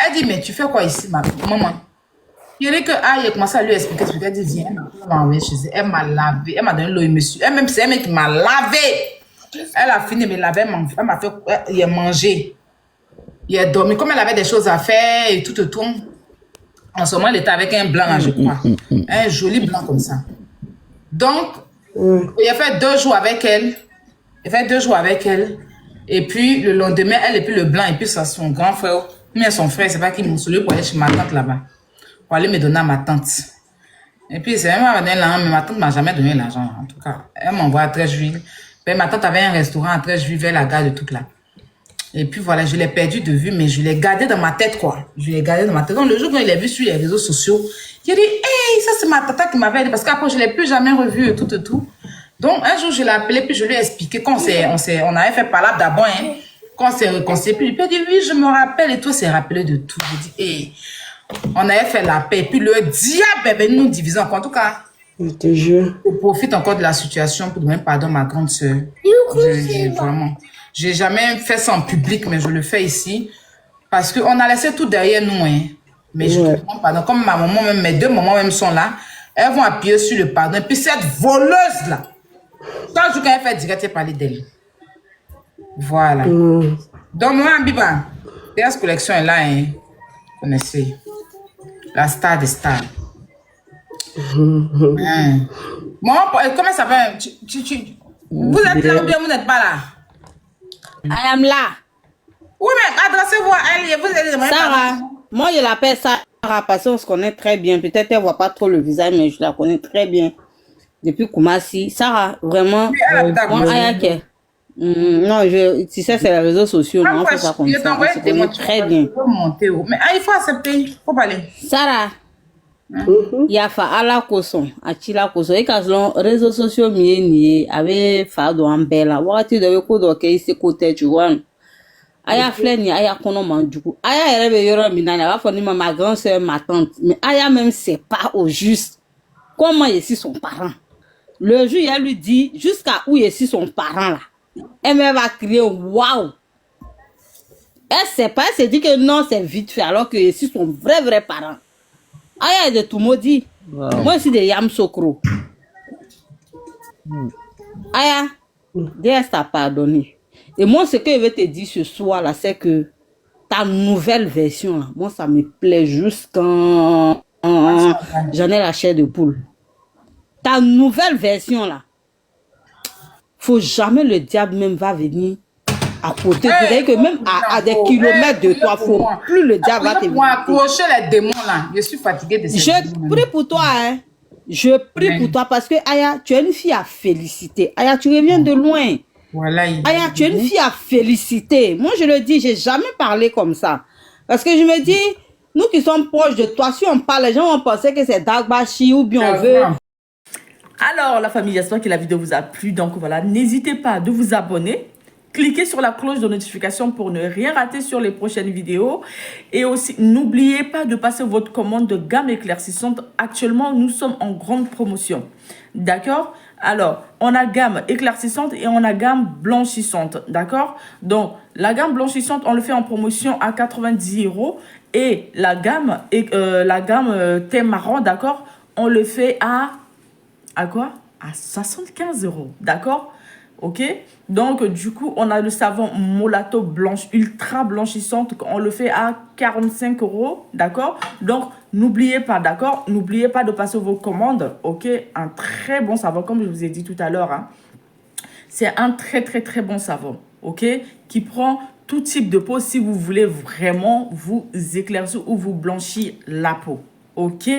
Elle dit, mais tu fais quoi ici, maman? Il dit que, il a commencé à lui expliquer. Elle dit, viens, elle m'a envoyé chez elle. Elle m'a lavé, elle m'a donné l'eau et monsieur. Elle-même, c'est elle qui m'a lavé. Elle a fini de me laver, elle m'a fait manger. Il a dormi. Comme elle avait des choses à faire et tout. En ce moment, elle était avec un blanc, je crois. Un joli blanc comme ça. Donc, il a fait 2 jours avec elle. Et puis, le lendemain, elle et puis le blanc, et puis ça, son grand frère, mais son frère, c'est pas qui m'ont saoulé pour aller chez ma tante là-bas. Pour aller me donner à ma tante. Et puis, c'est même donné l'argent, mais ma tante m'a jamais donné l'argent, en tout cas. Elle m'envoie à Trècheville. Ma tante avait un restaurant à Trècheville vers la gare de toute là. Et puis voilà, je l'ai perdu de vue, mais je l'ai gardé dans ma tête, quoi. Donc le jour où il l'a vu sur les réseaux sociaux, il a dit, hey, ça c'est ma tata qui m'avait dit, parce qu'après je l'ai plus jamais revu et tout. Donc un jour je l'ai appelé, puis je lui ai expliqué qu'on avait fait palabre d'abord, hein, qu'on s'est réconcilié. Puis il a dit, oui, je me rappelle, et tout, s'est rappelé de tout. Je dis, hey, on avait fait la paix, et puis le diable est venu nous diviser encore. En tout cas, je profite encore de la situation pour demander pardon à ma grande sœur. Vraiment. J'ai jamais fait ça en public, mais je le fais ici. Parce qu'on a laissé tout derrière nous, hein. Mais je ne comprends pas. Donc, comme ma maman, même, mes 2 mamans même sont là, elles vont appuyer sur le pardon. Et puis cette voleuse-là, chaque jour qu'elle fait direct, elle parler d'elle. Voilà. Donc, moi, Biba, DS Collection est là, hein. Vous connaissez. La star des stars. Bon, comment ça va? Vous êtes là ou bien vous n'êtes pas là? I am là. Oui, mais adressez-vous à elle. Vous êtes Sarah. Moi, je l'appelle Sarah parce qu'on se connaît très bien. Peut-être qu'elle ne voit pas trop le visage, mais je la connais très bien. Depuis Koumassi. Sarah, vraiment. Non, tu sais, c'est les réseaux sociaux. On fait ça comme ça. On se connaît très bien. Mais il faut accepter. Il faut parler. Sarah. Il y a fa ala koson achila koson et kaslon réseaux sociaux mieni avec fa do ambela wakati de ko do ke isi côté tu vois aya fleni aya kono manjuku aya erebe yoro minana va foni ma grande sœur ma tante mais aya même sait pas au juste comment ici son parent le jour elle lui dit jusqu'à où ici son parent là elle me va crier waouh elle sait pas elle se dit que non c'est vite fait alors que ici son vrai parent. Aya de tout maudit. Moi aussi de Yam Sokro. Aya, Dieu t'a pardonné. Et moi, ce que je vais te dire ce soir là, c'est que ta nouvelle version là, moi ça me plaît jusqu'en j'en ai la chair de poule. Ta nouvelle version là, faut jamais le diable même va venir à côté. C'est-à-dire que même à des kilomètres de toi, faut plus le diable va te venir. Pour accrocher les démons là, je suis fatiguée de ces démons. Je prie pour toi, hein. Je prie pour toi parce que Aya, tu es une fille à féliciter. Aya, tu reviens de loin. Voilà. Aya, tu es une fille à féliciter. Moi, je le dis, j'ai jamais parlé comme ça. Parce que je me dis, nous qui sommes proches de toi, si on parle, les gens vont penser que c'est Dagbashi ou bien on veut. Alors, la famille, j'espère que la vidéo vous a plu. Donc voilà, n'hésitez pas de vous abonner. Cliquez sur la cloche de notification pour ne rien rater sur les prochaines vidéos. Et aussi, n'oubliez pas de passer votre commande de gamme éclaircissante. Actuellement, nous sommes en grande promotion. D'accord? Alors, on a gamme éclaircissante et on a gamme blanchissante. D'accord? Donc, la gamme blanchissante, on le fait en promotion à 90 €. Et la gamme thé marron, d'accord? On le fait à quoi? À 75 €. D'accord? ok? Donc, du coup, on a le savon Molato blanche, ultra blanchissante. On le fait à 45 €, d'accord? Donc, n'oubliez pas, d'accord? N'oubliez pas de passer vos commandes, ok? Un très bon savon, comme je vous ai dit tout à l'heure, hein. C'est un très bon savon, ok? Qui prend tout type de peau si vous voulez vraiment vous éclaircir ou vous blanchir la peau, ok?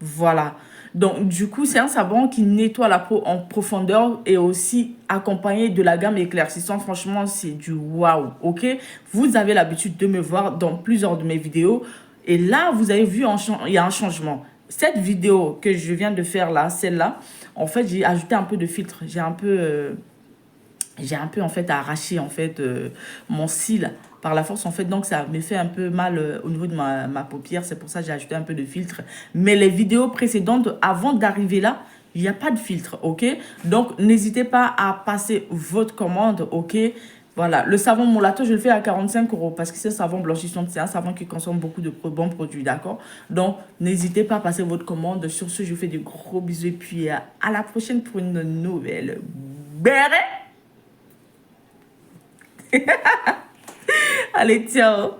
Voilà. Donc, du coup, c'est un savon qui nettoie la peau en profondeur et aussi accompagné de la gamme éclaircissante. Franchement, c'est du waouh, ok? Vous avez l'habitude de me voir dans plusieurs de mes vidéos. Et là, vous avez vu, il y a un changement. Cette vidéo que je viens de faire là, celle-là, en fait, j'ai ajouté un peu de filtre. J'ai un peu en fait arraché en fait mon cil par la force en fait, donc ça me fait un peu mal au niveau de ma paupière. C'est pour ça que j'ai ajouté un peu de filtre. Mais les vidéos précédentes, avant d'arriver là, il n'y a pas de filtre, ok? Donc n'hésitez pas à passer votre commande, ok? Voilà, le savon Molato, je le fais à 45 € parce que c'est un savon blanchissant, c'est un savon qui consomme beaucoup de bons produits, d'accord? Donc, n'hésitez pas à passer votre commande. Sur ce, je vous fais de gros bisous et puis à la prochaine pour une nouvelle béret. Allez, ciao.